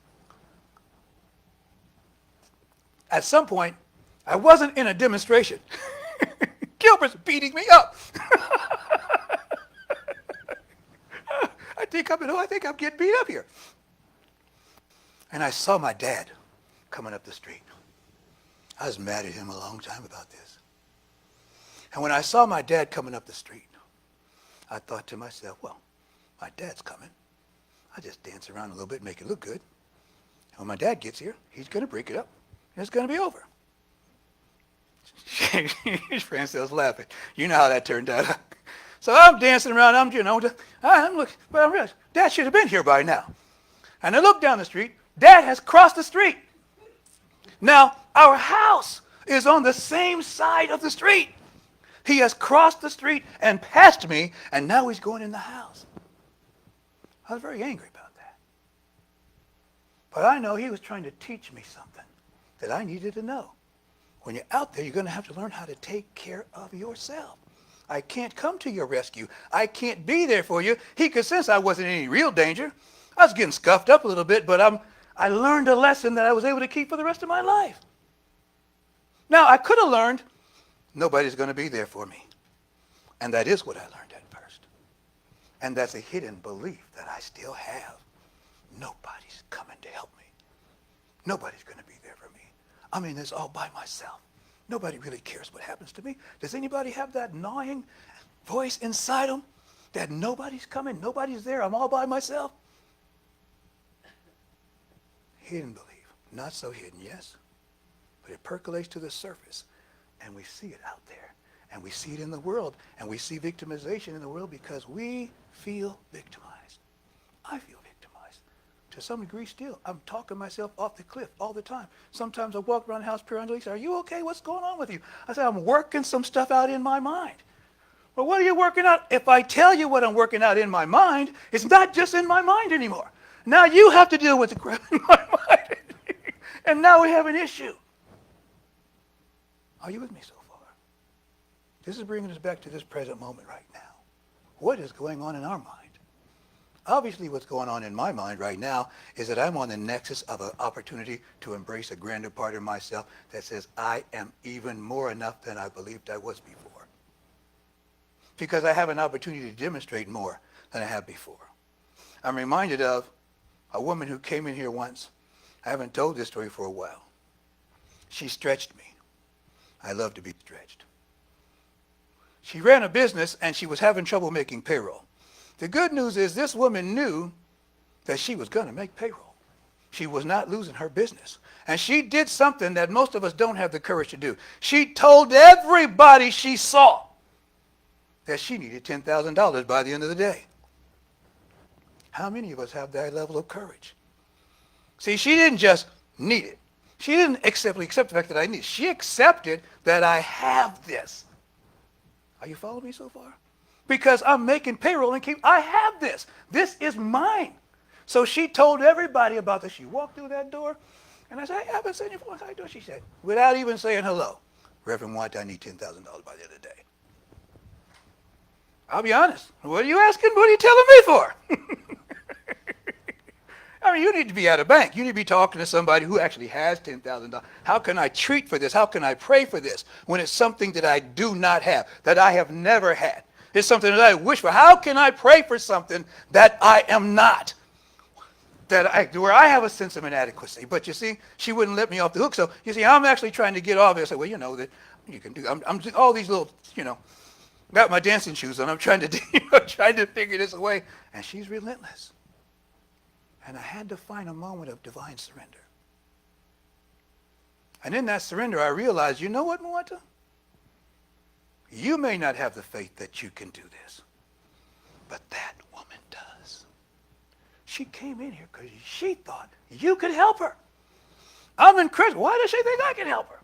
at some point I wasn't in a demonstration. Gilbert's beating me up. I think I'm getting beat up here. And I saw my dad coming up the street. I was mad at him a long time about this. And when I saw my dad coming up the street, I thought to myself, well, my dad's coming. I just dance around a little bit, make it look good. And when my dad gets here, he's going to break it up, and it's going to be over. His friend starts laughing. You know how that turned out. So I'm dancing around. I'm looking, but I realized Dad should have been here by now. And I look down the street. Dad has crossed the street. Now, our house is on the same side of the street. He has crossed the street and passed me, and now he's going in the house. I was very angry about that. But I know he was trying to teach me something that I needed to know. When you're out there, you're going to have to learn how to take care of yourself. I can't come to your rescue. I can't be there for you. He could sense I wasn't in any real danger. I was getting scuffed up a little bit, but I learned a lesson that I was able to keep for the rest of my life. Now, I could have learned nobody's going to be there for me. And that is what I learned at first. And that's a hidden belief that I still have. Nobody's coming to help me. Nobody's going to be there for me. I'm in this all by myself. Nobody really cares what happens to me. Does anybody have that gnawing voice inside them that nobody's coming, nobody's there, I'm all by myself? Hidden belief. Not so hidden, yes, but it percolates to the surface, and we see it out there, and we see it in the world, and we see victimization in the world because we feel victimized. I feel victimized. To some degree still. I'm talking myself off the cliff all the time. Sometimes I walk around the house periodically and say, are you okay? What's going on with you? I say, I'm working some stuff out in my mind. Well, what are you working out? If I tell you what I'm working out in my mind, it's not just in my mind anymore. Now you have to deal with the crap in my mind. And now we have an issue. Are you with me so far? This is bringing us back to this present moment right now. What is going on in our mind? Obviously, what's going on in my mind right now is that I'm on the nexus of an opportunity to embrace a grander part of myself that says I am even more enough than I believed I was before. Because I have an opportunity to demonstrate more than I have before. I'm reminded of a woman who came in here once. I haven't told this story for a while. She stretched me. I love to be stretched. She ran a business and she was having trouble making payroll. The good news is this woman knew that she was going to make payroll. She was not losing her business. And she did something that most of us don't have the courage to do. She told everybody she saw that she needed $10,000 by the end of the day. How many of us have that level of courage? See, she didn't just need it. She didn't accept the fact that I need it. She accepted that I have this. Are you following me so far? Because I'm making payroll and I have this. This is mine. So she told everybody about this. She walked through that door, and I said, hey, I've been sitting here for how you doing? She said, without even saying hello, Reverend White, I need $10,000 by the end of the day. I'll be honest. What are you asking? What are you telling me for? I mean, you need to be at a bank. You need to be talking to somebody who actually has $10,000. How can I treat for this? How can I pray for this when it's something that I do not have, that I have never had? It's something that I wish for. How can I pray for something that I am not? Where I have a sense of inadequacy. But you see, she wouldn't let me off the hook. So you see, I'm actually trying to get off it. I said, well, you know, that you can do. I'm all these little, got my dancing shoes on. I'm trying to, trying to figure this away. And she's relentless. And I had to find a moment of divine surrender. And in that surrender, I realized, you know what, Mwata? You may not have the faith that you can do this, but that woman does. She came in here because she thought you could help her. I'm incredible. Why does she think I can help her?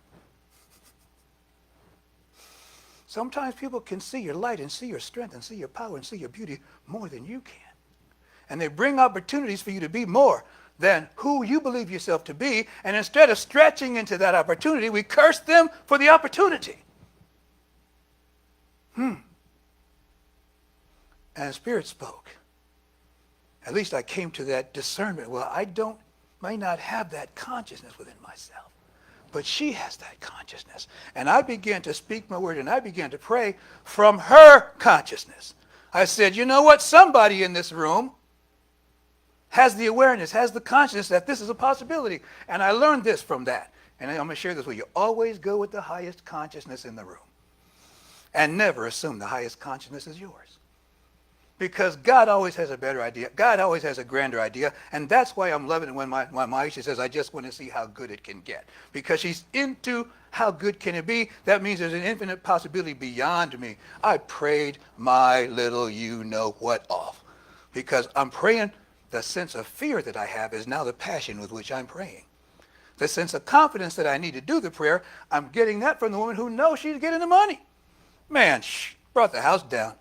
Sometimes people can see your light and see your strength and see your power and see your beauty more than you can. And they bring opportunities for you to be more than who you believe yourself to be. And instead of stretching into that opportunity, we curse them for the opportunity. And Spirit spoke. At least I came to that discernment. Well, may not have that consciousness within myself, but she has that consciousness. And I began to speak my word, and I began to pray from her consciousness. I said, you know what? Somebody in this room has the awareness, has the consciousness that this is a possibility. And I learned this from that. And I'm going to share this with you. Always go with the highest consciousness in the room. And never assume the highest consciousness is yours. Because God always has a better idea. God always has a grander idea. And that's why I'm loving it when my Aisha says, I just want to see how good it can get. Because she's into how good can it be. That means there's an infinite possibility beyond me. I prayed my little you-know-what off. Because I'm praying. The sense of fear that I have is now the passion with which I'm praying. The sense of confidence that I need to do the prayer, I'm getting that from the woman who knows she's getting the money. Man, brought the house down.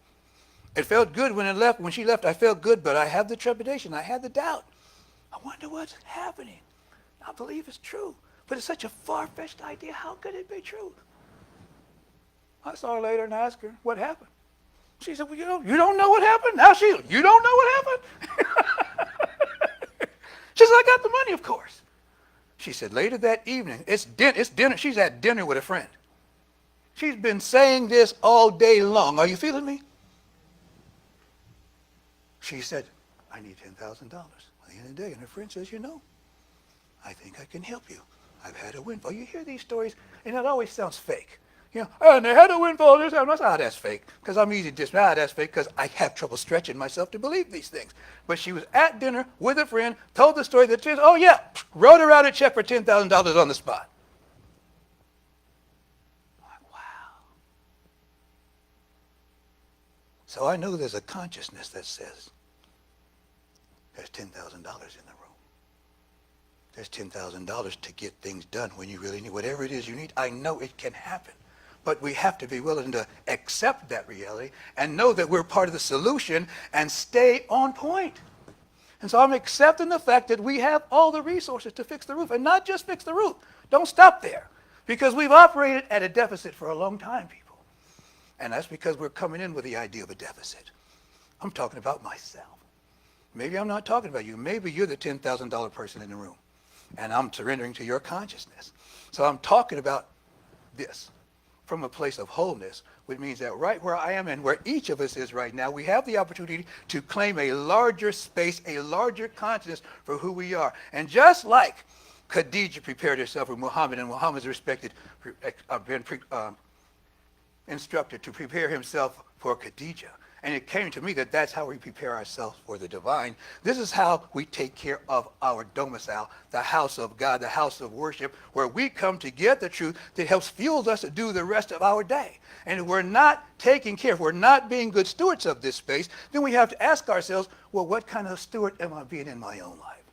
It felt good when she left, I felt good, but I have the trepidation. I had the doubt. I wonder what's happening. I believe it's true, but it's such a far-fetched idea. How could it be true? I saw her later and asked her, what happened? She said, well, you don't know what happened? Now you don't know what happened? She said, I got the money, of course. She said, later that evening, it's dinner. She's at dinner with a friend. She's been saying this all day long. Are you feeling me? She said, I need $10,000 at the end of the day. And her friend says, I think I can help you. I've had a windfall. You hear these stories, and it always sounds fake. And they had a windfall this time. That's fake. Because I'm easy to dismiss. That's fake because I have trouble stretching myself to believe these things. But she was at dinner with a friend, told the story that she said, wrote her out a check for $10,000 on the spot. Wow. So I know there's a consciousness that says there's $10,000 in the room. There's $10,000 to get things done when you really need whatever it is you need. I know it can happen. But we have to be willing to accept that reality and know that we're part of the solution and stay on point. And so I'm accepting the fact that we have all the resources to fix the roof. And not just fix the roof. Don't stop there. Because we've operated at a deficit for a long time, people. And that's because we're coming in with the idea of a deficit. I'm talking about myself. Maybe I'm not talking about you. Maybe you're the $10,000 person in the room. And I'm surrendering to your consciousness. So I'm talking about this from a place of wholeness, which means that right where I am and where each of us is right now, we have the opportunity to claim a larger space, a larger consciousness for who we are. And just like Khadijah prepared herself for Muhammad, and Muhammad's instructed to prepare himself for Khadijah. And it came to me that that's how we prepare ourselves for the divine. This is how we take care of our domicile, the house of God, the house of worship, where we come to get the truth that helps fuel us to do the rest of our day. And if we're not taking care, if we're not being good stewards of this space, then we have to ask ourselves, well, what kind of steward am I being in my own life?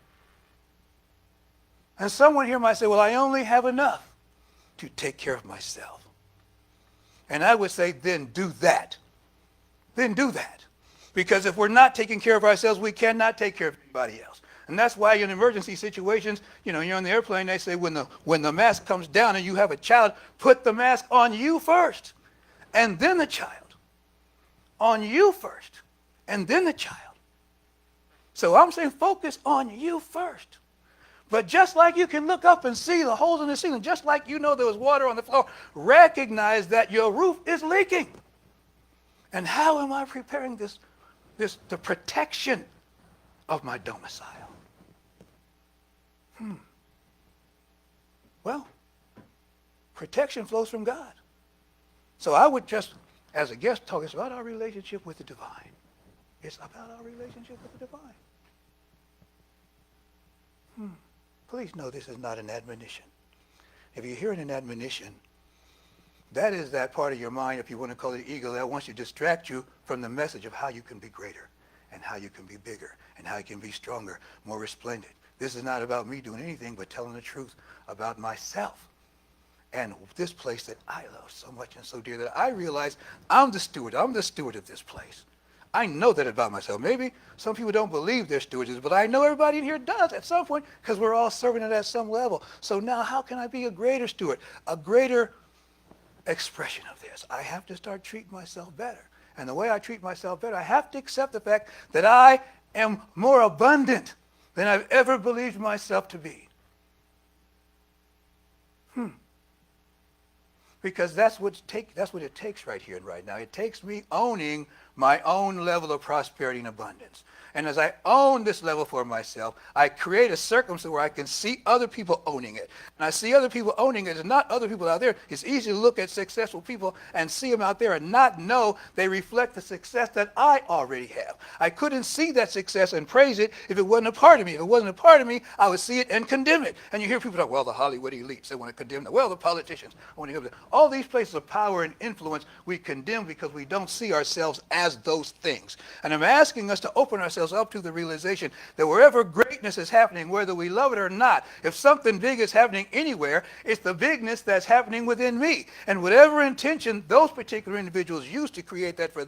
And someone here might say, well, I only have enough to take care of myself. And I would say, then do that. Then do that. Because if we're not taking care of ourselves, we cannot take care of anybody else. And that's why in emergency situations, you're on the airplane, they say when the mask comes down and you have a child, put the mask on you first, and then the child. On you first, and then the child. So I'm saying focus on you first. But just like you can look up and see the holes in the ceiling, just like you know there was water on the floor, recognize that your roof is leaking. And how am I preparing the protection of my domicile? Well, protection flows from God. So I would just, as a guest talk, it's about our relationship with the divine. It's about our relationship with the divine. Please know this is not an admonition. If you're hearing an admonition, that is that part of your mind, if you want to call it ego, that wants to distract you from the message of how you can be greater and how you can be bigger and how you can be stronger, more resplendent. This is not about me doing anything but telling the truth about myself and this place that I love so much and so dear that I realize I'm the steward. I'm the steward of this place. I know that about myself. Maybe some people don't believe they're stewards, but I know everybody in here does at some point because we're all serving it at some level. So now how can I be a greater steward, a greater expression of this? I have to start treating myself better. And the way I treat myself better, I have to accept the fact that I am more abundant than I've ever believed myself to be. Because that's what it takes right here and right now. It takes me owning my own level of prosperity and abundance. And as I own this level for myself, I create a circumstance where I can see other people owning it. And I see other people owning it and not other people out there. It's easy to look at successful people and see them out there and not know they reflect the success that I already have. I couldn't see that success and praise it if it wasn't a part of me. If it wasn't a part of me, I would see it and condemn it. And you hear people talk, well, the Hollywood elites, they want to condemn that. Well, the politicians want to condemn that. All these places of power and influence we condemn because we don't see ourselves as those things. And I'm asking us to open ourselves up to the realization that wherever greatness is happening, whether we love it or not, if something big is happening anywhere, it's the bigness that's happening within me. And whatever intention those particular individuals use to create that for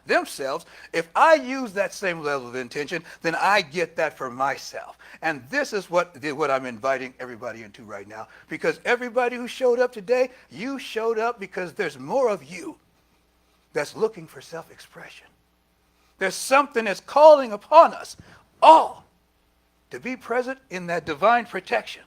themselves, if I use that same level of intention, then I get that for myself. And this is what I'm inviting everybody into right now. Because everybody who showed up today, you showed up because there's more of you that's looking for self-expression. There's something that's calling upon us all to be present in that divine protection,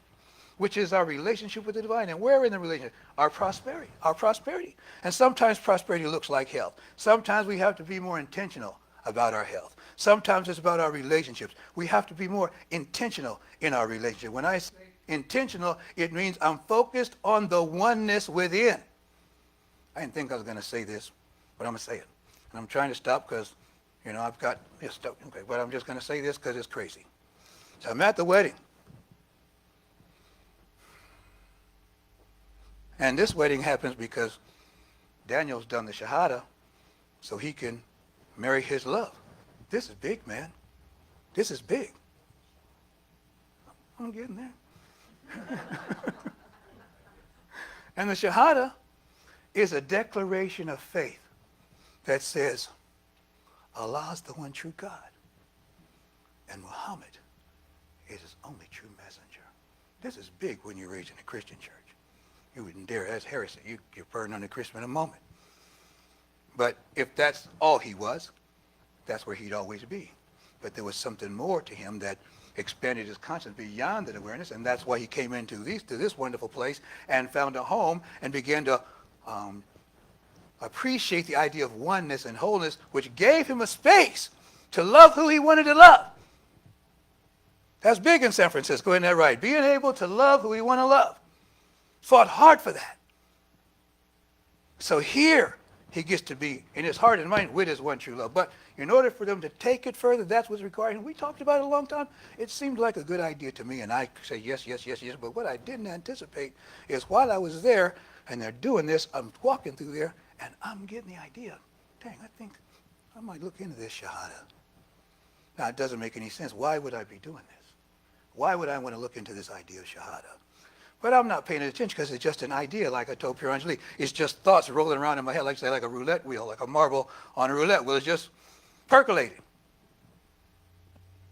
which is our relationship with the divine. And where in the relationship? Our prosperity. And sometimes prosperity looks like health. Sometimes we have to be more intentional about our health. Sometimes it's about our relationships. We have to be more intentional in our relationship. When I say intentional, it means I'm focused on the oneness within. I didn't think I was going to say this, but I'm going to say it. And I'm trying to stop because I've got this stuff, okay, but I'm just going to say this because it's crazy. So I'm at the wedding. And this wedding happens because Daniel's done the Shahada so he can marry his love. This is big, man. This is big. I'm getting there. And the Shahada is a declaration of faith that says, Allah is the one true God, and Muhammad is his only true messenger. This is big when you're raised in a Christian church. You wouldn't dare, that's heresy. You get burned on the Christian in a moment. But if that's all he was, that's where he'd always be. But there was something more to him that expanded his conscience beyond that awareness, and that's why he came into this wonderful place and found a home and began to appreciate the idea of oneness and wholeness, which gave him a space to love who he wanted to love. That's big in San Francisco, isn't that right? Being able to love who we want to love. Fought hard for that. So here, he gets to be in his heart and mind with his one true love. But in order for them to take it further, that's what's required. And we talked about it a long time. It seemed like a good idea to me, and I say yes, yes, yes, yes. But what I didn't anticipate is while I was there and they're doing this, I'm walking through there, and I'm getting the idea, dang, I think I might look into this Shahada. Now, it doesn't make any sense. Why would I be doing this? Why would I want to look into this idea of Shahada? But I'm not paying attention because it's just an idea, like I told Pure Angelique. It's just thoughts rolling around in my head, like say, like a roulette wheel, like a marble on a roulette wheel. It's just percolating.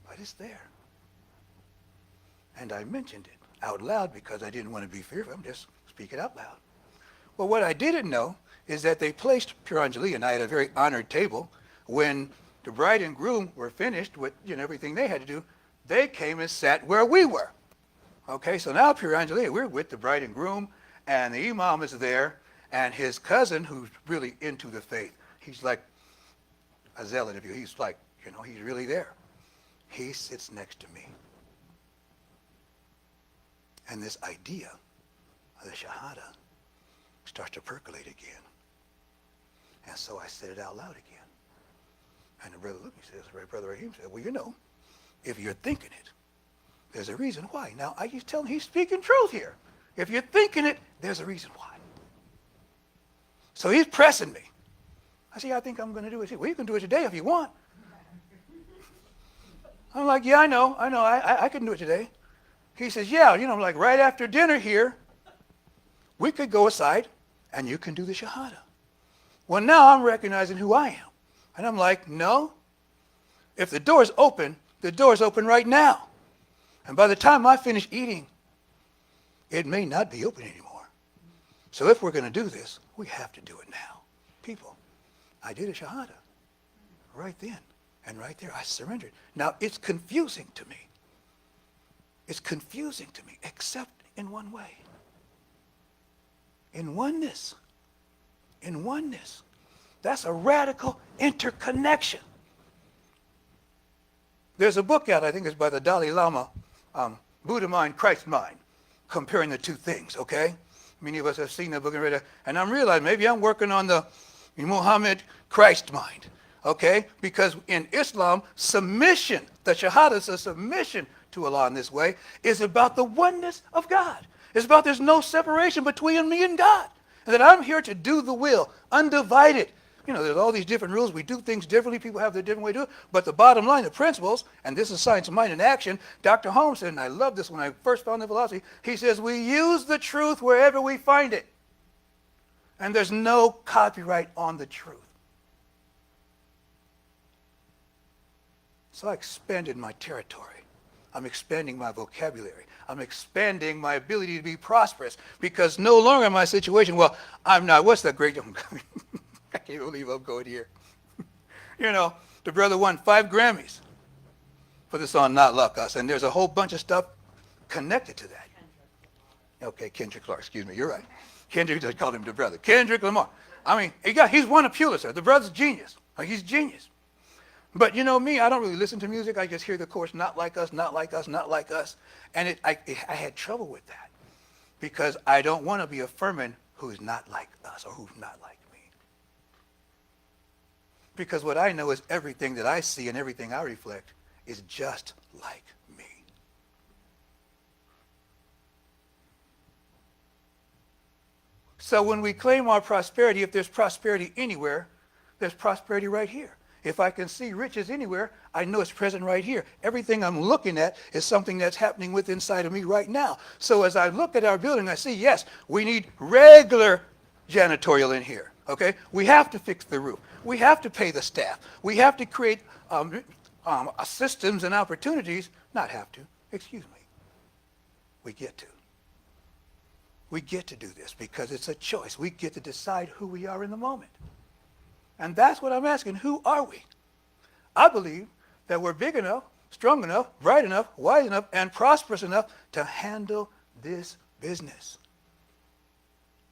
But it's there. And I mentioned it out loud because I didn't want to be fearful. I'm just speaking out loud. Well, what I didn't know is that they placed Pure Angelique and I at a very honored table when the bride and groom were finished with everything they had to do, they came and sat where we were. Okay, so now periodically we're with the bride and groom, and the imam is there, and his cousin, who's really into the faith, he's like a zealot of you. He's like, he's really there. He sits next to me. And this idea of the Shahada starts to percolate again. And so I said it out loud again. And the brother looked at me and says, Brother Rahim said, well, if you're thinking it, there's a reason why. Now, I just tell him he's speaking truth here. If you're thinking it, there's a reason why. So he's pressing me. I say, I think I'm going to do it. He said, well, you can do it today if you want. I'm like, yeah, I know. I can do it today. He says, yeah, like right after dinner here, we could go aside and you can do the Shahada. Well, now I'm recognizing who I am. And I'm like, no. If the door's open, the door's open right now. And by the time I finish eating, it may not be open anymore. So if we're going to do this, we have to do it now. People, I did a Shahada right then and right there. I surrendered. Now, it's confusing to me. It's confusing to me, except in one way. In oneness. In oneness. That's a radical interconnection. There's a book out, I think it's by the Dalai Lama, Buddha Mind, Christ Mind, comparing the two things, okay? Many of us have seen that book and read it. And I'm realizing maybe I'm working on the Muhammad Christ mind, okay? Because in Islam, submission, the Shahada is a submission to Allah in this way, is about the oneness of God. It's about there's no separation between me and God. And that I'm here to do the will, undivided. There's all these different rules. We do things differently. People have their different way to do it. But the bottom line, the principles, and this is science of mind in action, Dr. Holmes said, and I love this when I first found the philosophy, he says, we use the truth wherever we find it. And there's no copyright on the truth. So I expanded my territory. I'm expanding my vocabulary. I'm expanding my ability to be prosperous because no longer my situation, well, I'm not, what's that great, I can't believe I'm going here. The brother won 5 Grammys for the song Not Like Us, and there's a whole bunch of stuff connected to that. Okay, Kendrick Lamar, excuse me, you're right. Kendrick, just called him the brother. Kendrick Lamar. I mean, he's won a Pulitzer. The brother's genius. He's genius. But me, I don't really listen to music. I just hear the chorus, not like us, not like us, not like us. And I had trouble with that because I don't want to be affirming who's not like us or who's not like me. Because what I know is everything that I see and everything I reflect is just like me. So when we claim our prosperity, if there's prosperity anywhere, there's prosperity right here. If I can see riches anywhere, I know it's present right here. Everything I'm looking at is something that's happening within inside of me right now. So as I look at our building, I see, yes, we need regular janitorial in here, okay? We have to fix the roof. We have to pay the staff. We have to create systems and opportunities. Not have to, excuse me. We get to. We get to do this because it's a choice. We get to decide who we are in the moment. And that's what I'm asking. Who are we? I believe that we're big enough, strong enough, bright enough, wise enough, and prosperous enough to handle this business.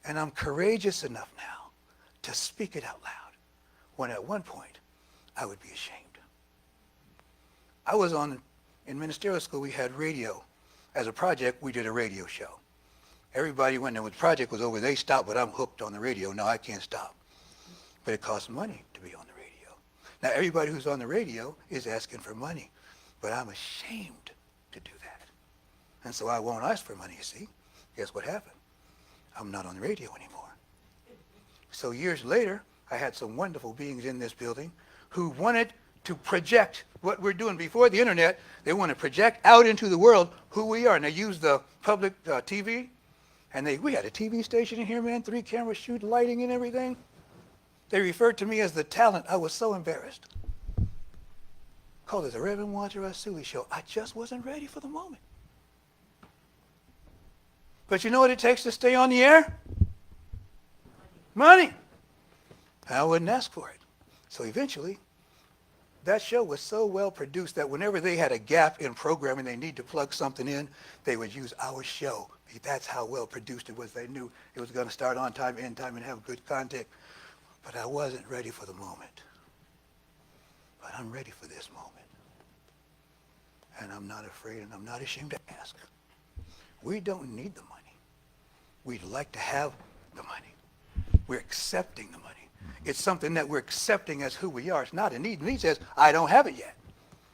And I'm courageous enough now to speak it out loud, when at one point I would be ashamed. I was in ministerial school, we had radio. As a project, we did a radio show. Everybody, when the project was over, they stopped, but I'm hooked on the radio. No, I can't stop. But it costs money to be on the radio. Now, everybody who's on the radio is asking for money, but I'm ashamed to do that. And so I won't ask for money, you see. Guess what happened? I'm not on the radio anymore. So years later, I had some wonderful beings in this building who wanted to project what we're doing before the internet. They want to project out into the world who we are. And they use the public TV. And we had a TV station in here, man, 3 cameras, shoot, lighting and everything. They referred to me as the talent. I was so embarrassed. Called it the Reverend Walter Rasuli Show. I just wasn't ready for the moment. But you know what it takes to stay on the air? Money. I wouldn't ask for it. So eventually, That show was so well produced that whenever they had a gap in programming, they need to plug something in, they would use our show. That's how well produced it was. They knew it was going to start on time, end time, and have good content. But I wasn't ready for the moment. But I'm ready for this moment. And I'm not afraid and I'm not ashamed to ask. We don't need the money. We'd like to have the money. We're accepting the money. It's something that we're accepting as who we are. It's not a need. Need says, I don't have it yet.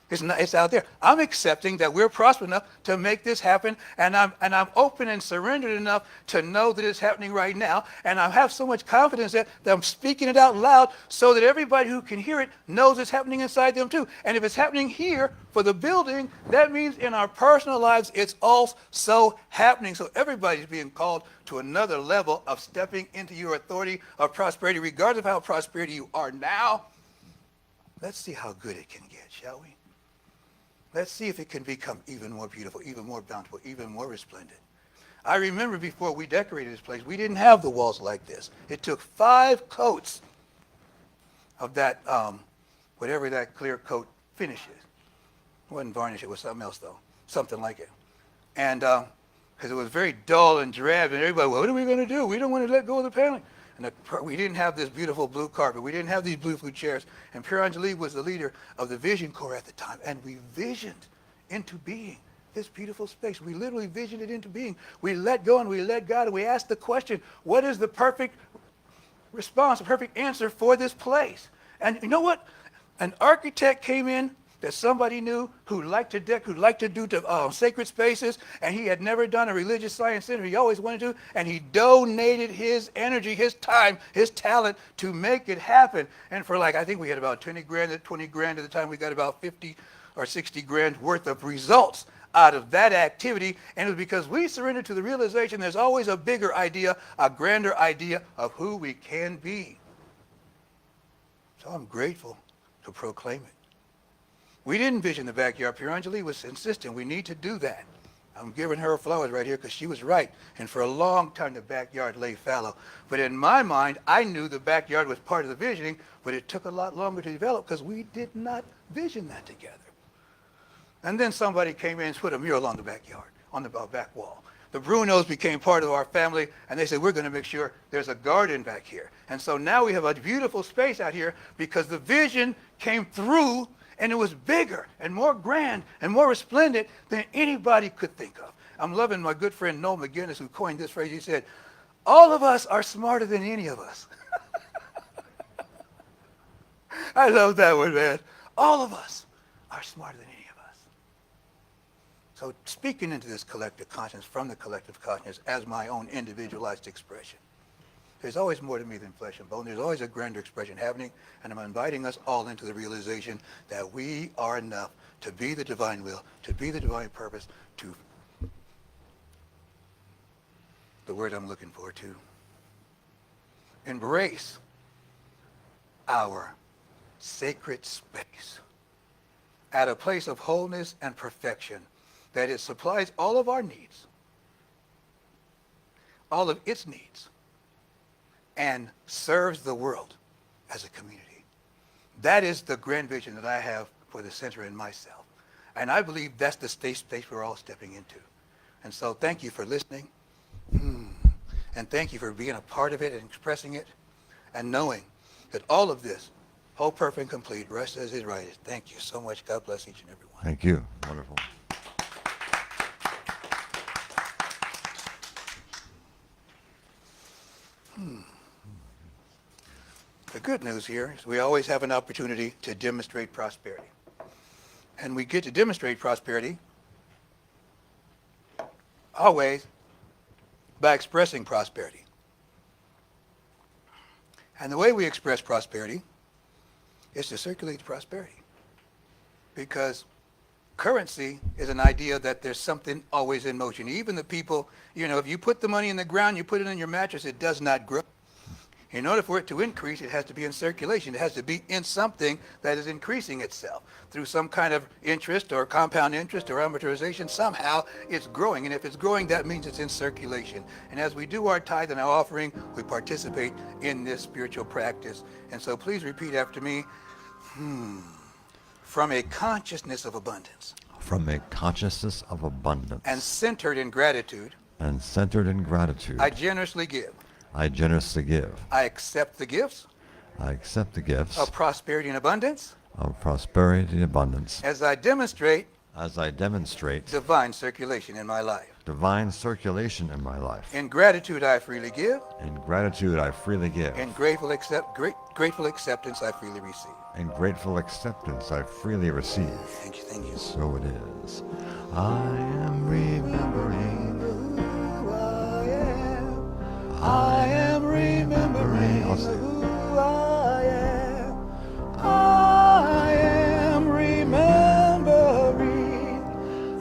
It's out there. I'm accepting that we're prosperous enough to make this happen, and I'm open and surrendered enough to know that it's happening right now, and I have so much confidence that I'm speaking it out loud so that everybody who can hear it knows it's happening inside them too. And if it's happening here for the building, that means in our personal lives it's also happening. So everybody's being called to another level of stepping into your authority of prosperity, regardless of how prosperity you are now. Let's see how good it can get, shall we? Let's see if it can become even more beautiful, even more bountiful, even more resplendent. I remember before we decorated this place, we didn't have the walls like this. It took 5 coats of that, whatever that clear coat finish is. It wasn't varnish, it was something else though, something like it. And because it was very dull and drab, and everybody, well, what are we going to do? We don't want to let go of the paneling. And we didn't have this beautiful blue carpet. We didn't have these blue chairs. And Pierre Angeli was the leader of the Vision Corps at the time. And we visioned into being this beautiful space. We literally visioned it into being. We let go and we let God. And we asked the question, what is the perfect response, the perfect answer for this place? And you know what? An architect came in that somebody knew who liked to do sacred spaces, and he had never done a religious science center. He always wanted to, and he donated his energy, his time, his talent to make it happen. And for I think we had about 20 grand at the time. We got about 50 or 60 grand worth of results out of that activity, and it was because we surrendered to the realization there's always a bigger idea, a grander idea of who we can be. So I'm grateful to proclaim it. We didn't vision the backyard. Pierre Angeli was insistent we need to do that. I'm giving her flowers right here because she was right. And for a long time, the backyard lay fallow. But in my mind, I knew the backyard was part of the visioning, but it took a lot longer to develop because we did not vision that together. And then somebody came in and put a mural on the backyard, on the back wall. The Brunos became part of our family, and they said, we're going to make sure there's a garden back here. And so now we have a beautiful space out here because the vision came through. And it was bigger and more grand and more resplendent than anybody could think of. I'm loving my good friend Noel McGinnis, who coined this phrase. He said, all of us are smarter than any of us. I love that one, man. All of us are smarter than any of us. So speaking into this collective conscience, from the collective conscience as my own individualized expression, there's always more to me than flesh and bone. There's always a grander expression happening, and I'm inviting us all into the realization that we are enough to be the divine will, to be the divine purpose, to the word I'm looking for, to embrace our sacred space at a place of wholeness and perfection, that it supplies all of our needs, all of its needs, and serves the world as a community. That is the grand vision that I have for the center and myself. And I believe that's the space we're all stepping into. And so thank you for listening. And thank you for being a part of it and expressing it and knowing that all of this, whole, perfect, and complete, rests as it right is. Thank you so much. God bless each and every one. Thank you. Wonderful. The good news here is we always have an opportunity to demonstrate prosperity. And we get to demonstrate prosperity always by expressing prosperity. And the way we express prosperity is to circulate prosperity. Because currency is an idea that there's something always in motion. Even the people, if you put the money in the ground, you put it in your mattress, it does not grow. In order for it to increase, it has to be in circulation. It has to be in something that is increasing itself through some kind of interest or compound interest or amortization. Somehow it's growing. And if it's growing, that means it's in circulation. And as we do our tithe and our offering, we participate in this spiritual practice. And so please repeat after me. from a consciousness of abundance from a consciousness of abundance and centered in gratitude, and centered in gratitude. I generously give. I generously give. I accept the gifts I accept the gifts of prosperity and abundance of prosperity and abundance as I demonstrate as I demonstrate divine circulation in my life. divine circulation in my life. In gratitude, I freely give. In gratitude, I freely give. In grateful acceptance, I freely receive. In grateful acceptance, I freely receive. Thank you, thank you. So it is. I am remembering Who I am. I am remembering. I'll say it. Who I am. I am remembering.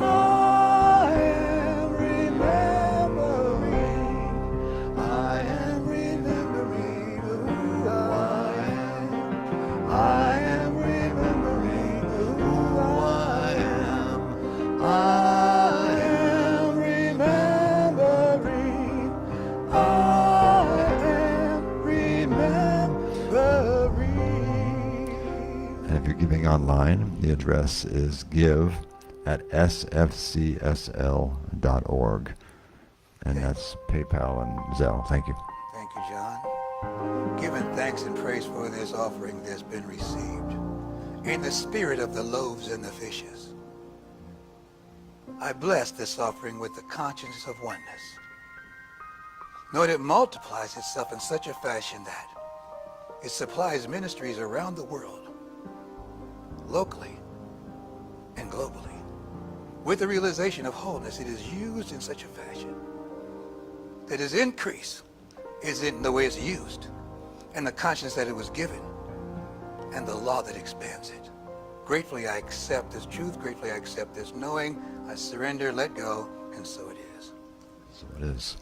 I am remembering. I am remembering who I am. I am remembering who I am. I am remembering. I am remembering. And if you're giving online, the address is give@sfcsl.org. And that's PayPal and Zelle. Thank you. Thank you, John. Giving thanks and praise for this offering that's been received in the spirit of the loaves and the fishes. I bless this offering with the consciousness of oneness. Know that it multiplies itself in such a fashion that it supplies ministries around the world, locally and globally. With the realization of wholeness, it is used in such a fashion that its increase is in the way it's used and the conscience that it was given and the law that expands it. Gratefully I accept this truth. Gratefully I accept this knowing. I surrender, let go, and so it is. So it is.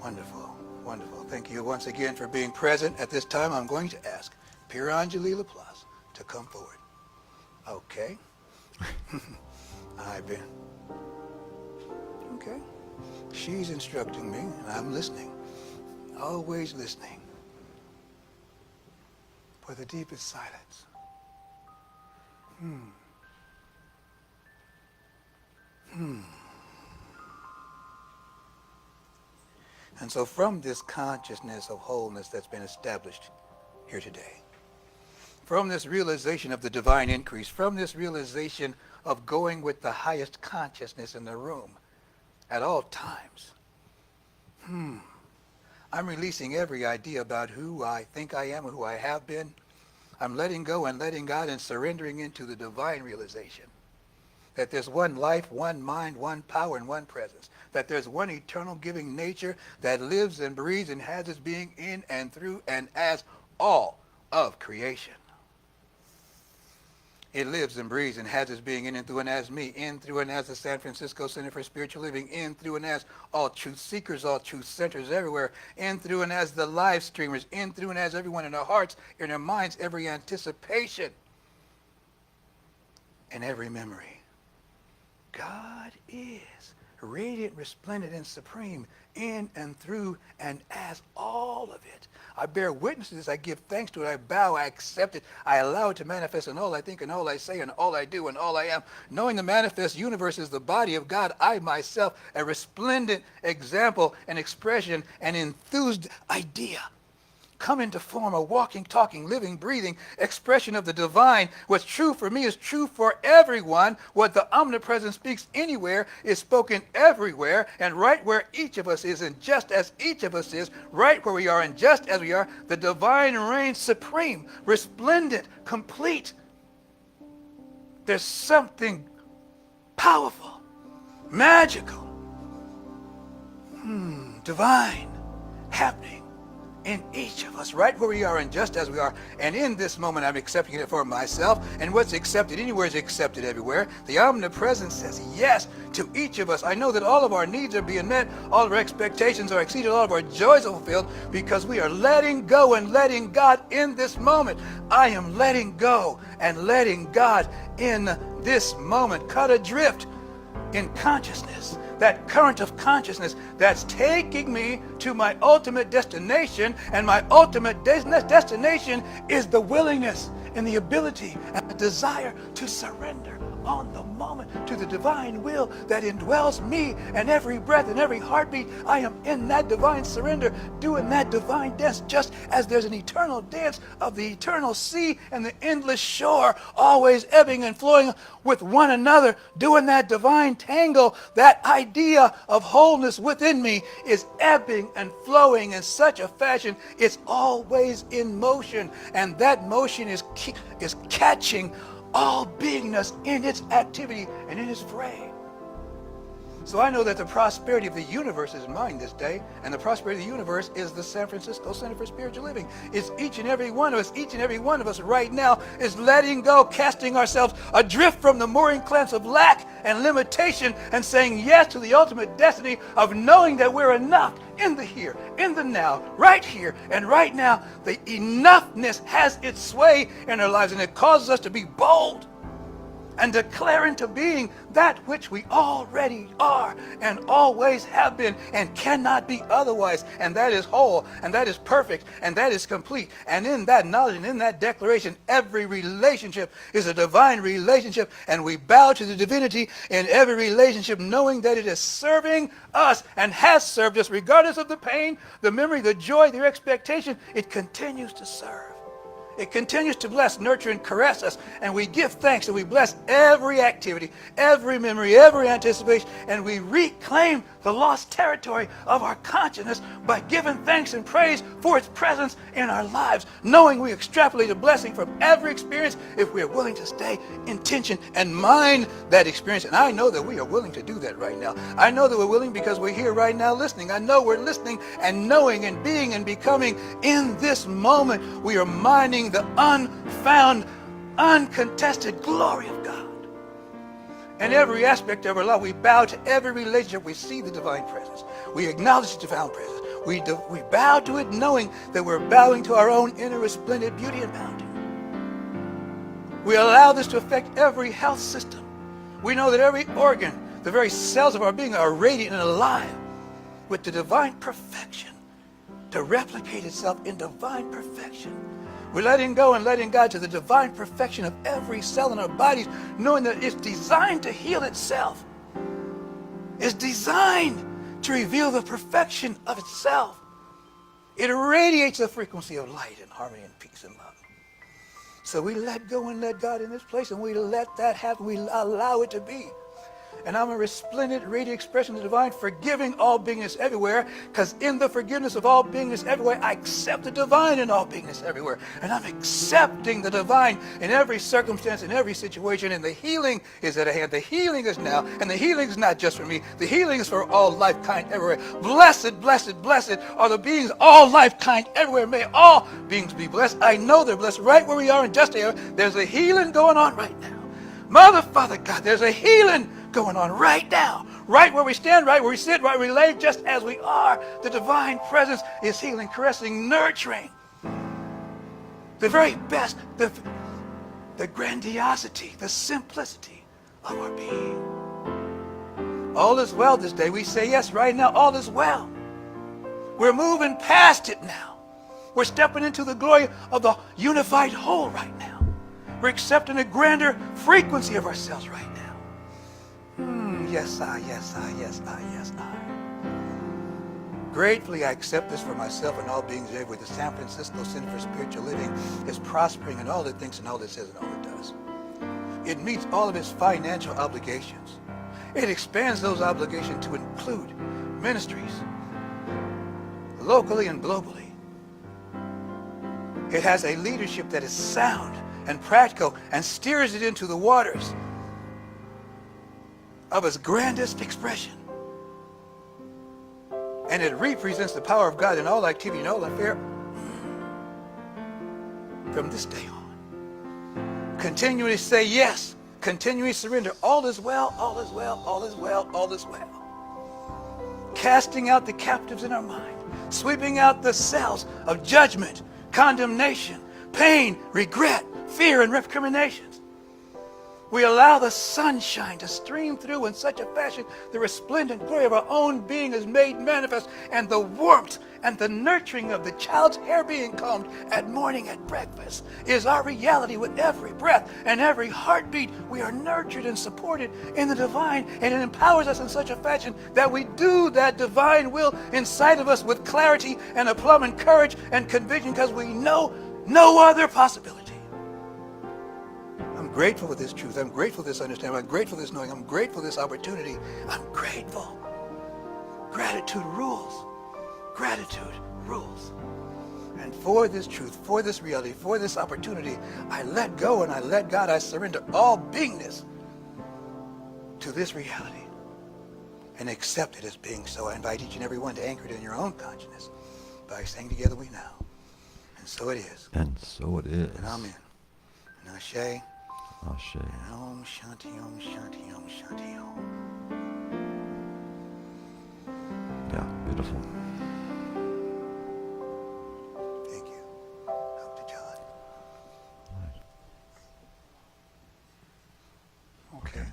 Wonderful, wonderful. Thank you once again for being present. At this time, I'm going to ask Piranjali Laplace to come forward. Okay. I've been. Okay. She's instructing me, and I'm listening. Always listening. For the deepest silence. And so from this consciousness of wholeness that's been established here today, from this realization of the divine increase, from this realization of going with the highest consciousness in the room at all times, I'm releasing every idea about who I think I am and who I have been. I'm letting go and letting God and surrendering into the divine realization that there's one life, one mind, one power, and one presence. That there's one eternal giving nature that lives and breathes and has its being in and through and as all of creation. It lives and breathes and has its being in and through and as me, in, through, and as the San Francisco Center for Spiritual Living, in, through, and as all truth seekers, all truth centers everywhere, in, through, and as the live streamers, in, through, and as everyone in our hearts, in our minds, every anticipation, and every memory. God is radiant, resplendent, and supreme, in and through and as all of it. I bear witness to this. I give thanks to it. I bow. I accept it. I allow it to manifest in all I think and all I say and all I do and all I am. Knowing the manifest universe is the body of God, I myself, a resplendent example and expression, an enthused idea, come into form, a walking, talking, living, breathing expression of the divine. What's true for me is true for everyone. What the omnipresent speaks anywhere is spoken everywhere. And right where each of us is, and just as each of us is, right where we are and just as we are, the divine reigns supreme, resplendent, complete. There's something powerful, magical, divine happening in each of us, right where we are and just as we are. And in this moment, I'm accepting it for myself. And what's accepted anywhere is accepted everywhere. The omnipresence says yes to each of us. I know that all of our needs are being met, all of our expectations are exceeded, all of our joys are fulfilled, because we are letting go and letting God in this moment. I am letting go and letting God in this moment. Cut adrift in consciousness. That current of consciousness that's taking me to my ultimate destination, and my ultimate destination is the willingness in the ability and the desire to surrender on the moment to the divine will that indwells me, and every breath and every heartbeat, I am in that divine surrender, doing that divine dance, just as there's an eternal dance of the eternal sea and the endless shore, always ebbing and flowing with one another, doing that divine tangle. That idea of wholeness within me is ebbing and flowing in such a fashion, it's always in motion, and that motion is catching all beingness in its activity and in its fray. So I know that the prosperity of the universe is mine this day, and the prosperity of the universe is the San Francisco Center for Spiritual Living. It's each and every one of us. Each and every one of us right now is letting go, casting ourselves adrift from the mooring clamps of lack and limitation, and saying yes to the ultimate destiny of knowing that we're enough in the here, in the now, right here and right now. The enoughness has its sway in our lives, and it causes us to be bold and declare into being that which we already are and always have been and cannot be otherwise. And that is whole, and that is perfect, and that is complete. And in that knowledge and in that declaration, every relationship is a divine relationship, and we bow to the divinity in every relationship, knowing that it is serving us and has served us, regardless of the pain, the memory, the joy, the expectation. It continues to serve. It continues to bless, nurture, and caress us. And we give thanks, and we bless every activity, every memory, every anticipation, and we reclaim the lost territory of our consciousness by giving thanks and praise for its presence in our lives, knowing we extrapolate a blessing from every experience if we are willing to stay in tension and mind that experience. And I know that we are willing to do that right now. I know that we're willing because we're here right now listening. I know we're listening and knowing and being and becoming in this moment. We are minding the unfound, uncontested glory of God. In every aspect of our life, we bow to every relationship. We see the divine presence. We acknowledge the divine presence. We bow to it knowing that we're bowing to our own inner resplendent beauty and bounty. We allow this to affect every health system. We know that every organ, the very cells of our being are radiant and alive with the divine perfection to replicate itself in divine perfection. We're letting go and letting God to the divine perfection of every cell in our bodies, knowing that it's designed to heal itself. It's designed to reveal the perfection of itself. It irradiates the frequency of light and harmony and peace and love. So we let go and let God in this place, and we let that happen. We allow it to be. And I'm a resplendent, radiant expression of the divine, forgiving all beingness everywhere, because in the forgiveness of all beingness everywhere, I accept the divine in all beingness everywhere. And I'm accepting the divine in every circumstance, in every situation, and the healing is at hand. The healing is now, and the healing is not just for me. The healing is for all life kind everywhere. Blessed, blessed, blessed are the beings, all life kind everywhere. May all beings be blessed. I know they're blessed right where we are in just here. There's a healing going on right now. Mother, Father, God, there's a healing going on right now, right where we stand, right where we sit, right where we lay, just as we are. The divine presence is healing, caressing, nurturing. The very best, the grandiosity, the simplicity of our being. All is well this day. We say yes right now. All is well. We're moving past it now. We're stepping into the glory of the unified whole right now. We're accepting a grander frequency of ourselves right now. Yes, I, yes, I, yes, I, yes, I. Gratefully, I accept this for myself and all beings everywhere. The San Francisco Center for Spiritual Living is prospering in all it thinks and all it says and all it does. It meets all of its financial obligations. It expands those obligations to include ministries, locally and globally. It has a leadership that is sound and practical and steers it into the waters of its grandest expression. And it represents the power of God in all activity and all affair from this day on. Continually say yes. Continually surrender. All is well, all is well, all is well, all is well. Casting out the captives in our mind. Sweeping out the cells of judgment, condemnation, pain, regret, fear, and recriminations. We allow the sunshine to stream through in such a fashion the resplendent glory of our own being is made manifest, and the warmth and the nurturing of the child's hair being combed at morning at breakfast is our reality. With every breath and every heartbeat, we are nurtured and supported in the divine, and it empowers us in such a fashion that we do that divine will inside of us with clarity and aplomb and courage and conviction, because we know no other possibility. I'm grateful for this truth. I'm grateful for this understanding. I'm grateful for this knowing. I'm grateful for this opportunity. I'm grateful. Gratitude rules. Gratitude rules. And for this truth, for this reality, for this opportunity, I let go and I let God. I surrender all beingness to this reality and accept it as being so. I invite each and every one to anchor it in your own consciousness by saying together, we know. And so it is. And so it is. And amen. And Ashe. Ashe. Om Shanti, Om Shanti, Om Shanti, Om. Yeah, beautiful. Thank you, Dr. John. Okay.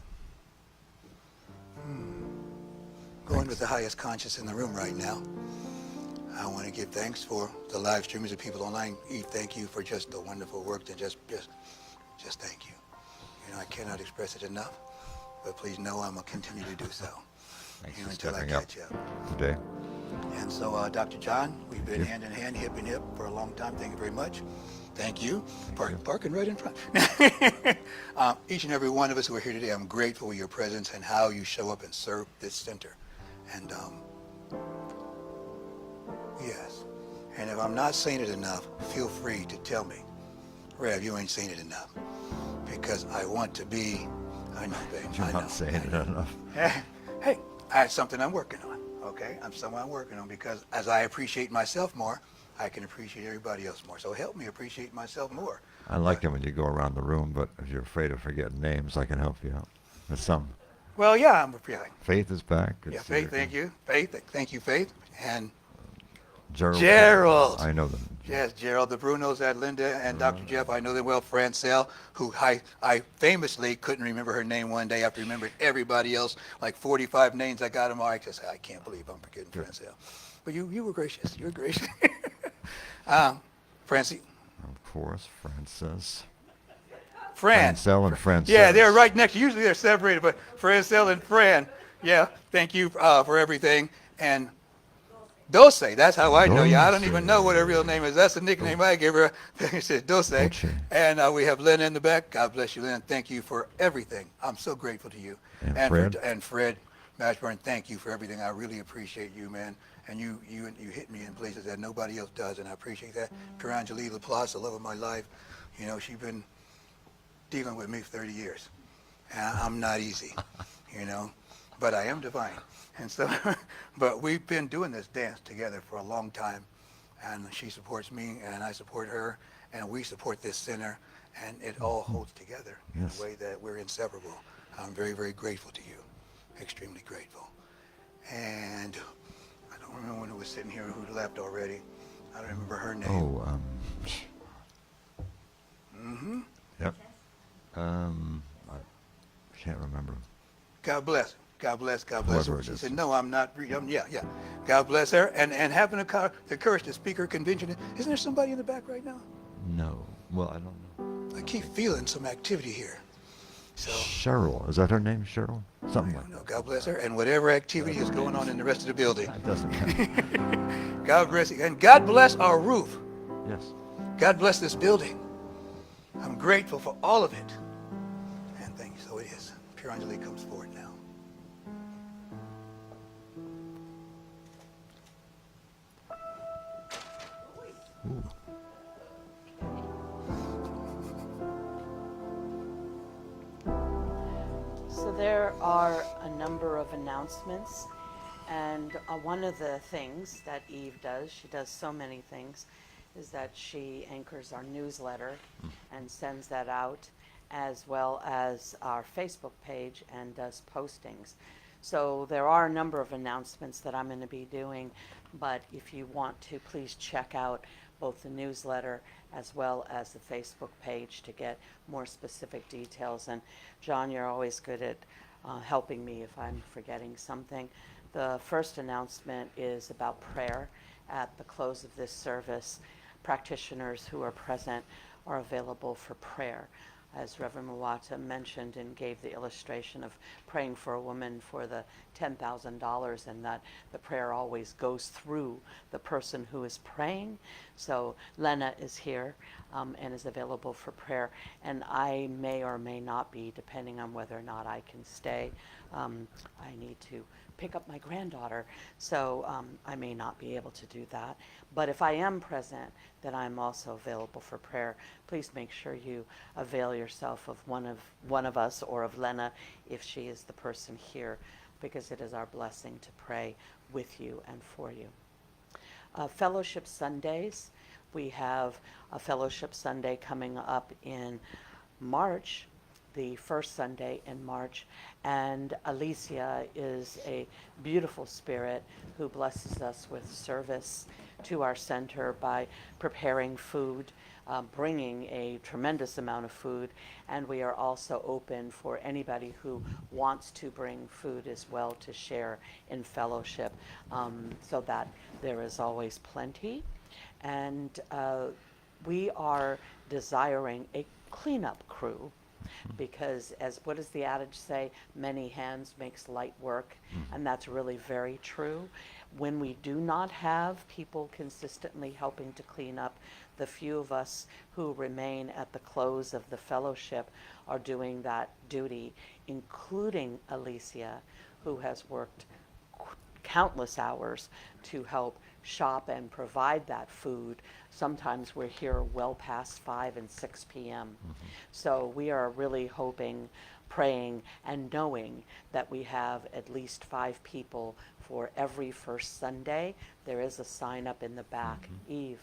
Going with the highest conscious in the room right now. I want to give thanks for the live streamers and people online. Thank you for just the wonderful work, and just thank you. You know, I cannot express it enough, but please know I'm going to continue to do so. Thanks You for know, until I stepping up catch up. today. And so, Dr. John, we've been hand in hand, hip in hip for a long time. Thank you very much. Thank you. Parking right in front. Each and every one of us who are here today, I'm grateful for your presence and how you show up and serve this center. And yes. And if I'm not saying it enough, feel free to tell me, Rev, you ain't saying it enough. Because I want to be, I know, babe. You're I know. not saying it enough. Hey, that's something I'm working on, okay? I'm something I'm working on, because as I appreciate myself more, I can appreciate everybody else more. So help me appreciate myself more. I like it when you go around the room, but if you're afraid of forgetting names, I can help you out with some. Well, yeah, I'm feeling. Faith is back. Good Yeah, to see Faith, thank you. Faith, thank you, Faith. And Gerald. I know them. Yes, Gerald, the Brunos, that Linda and Dr. Jeff, I know them well. Francelle, who I famously couldn't remember her name one day after I remembered everybody else, like 45 names. I got them all. I just said, I can't believe I'm forgetting Francelle. But you were gracious. You were gracious. Francie. Of course, Frances. Fran. Francelle and Frances. Yeah, they're right next. Usually they're separated, but Francelle and Fran. Yeah, thank you for everything. And Dose, that's how I know you. I don't even know what her real name is. That's the nickname I gave her. She said Dose. And we have Lynn in the back. God bless you, Lynn. Thank you for everything. I'm so grateful to you. And Fred Mashburn, thank you for everything. I really appreciate you, man. And you hit me in places that nobody else does, and I appreciate that. Pirangeli LaPlace, the love of my life. You know, she's been dealing with me for 30 years. And I'm not easy, you know, but I am divine. And so, but we've been doing this dance together for a long time, and she supports me, and I support her, and we support this center, and it all holds together in a way that we're inseparable. I'm very, very grateful to you, extremely grateful. And I don't remember when it was sitting here who left already. I don't remember her name. Oh, Yep. I can't remember. God bless. God bless. God bless her. Whoever it She is. said, no, I'm not. Yeah. God bless her. And having the courage to speak her convention. Isn't there somebody in the back right now? No. Well, I don't know. I keep feeling some activity here. So, Cheryl. Is that her name, Cheryl? Something like no, that. God bless her. And whatever activity is going on in the rest of the building. That doesn't matter. God bless you. And God bless our roof. Yes. God bless this building. I'm grateful for all of it. And thank you. So it is. Pirangeli comes forward now. Ooh. So there are a number of announcements, and one of the things that Eve does, she does so many things, is that she anchors our newsletter and sends that out, as well as our Facebook page, and does postings. So there are a number of announcements that I'm going to be doing. But if you want to, please check out both the newsletter as well as the Facebook page to get more specific details. And John, you're always good at helping me if I'm forgetting something. The first announcement is about prayer. At the close of this service, practitioners who are present are available for prayer. As Reverend Muwata mentioned and gave the illustration of praying for a woman for the $10,000, and that the prayer always goes through the person who is praying. So Lena is here and is available for prayer, and I may or may not be, depending on whether or not I can stay. I need to pick up my granddaughter, so I may not be able to do that. But if I am present, then I'm also available for prayer. Please make sure you avail yourself of one of us or of Lena if she is the person here, because it is our blessing to pray with you and for you. Fellowship Sundays. We have a Fellowship Sunday coming up in March, the first Sunday in March, and Alicia is a beautiful spirit who blesses us with service to our center by preparing food, bringing a tremendous amount of food, and we are also open for anybody who wants to bring food as well to share in fellowship, so that there is always plenty. And we are desiring a cleanup crew, because what does the adage say? Many hands makes light work, and that's really very true. When we do not have people consistently helping to clean up, the few of us who remain at the close of the fellowship are doing that duty, including Alicia, who has worked countless hours to help shop and provide that food. Sometimes we're here well past 5 and 6 p.m. So we are really hoping, praying, and knowing that we have at least 5 people for every first Sunday. There is a sign up in the back. Eve.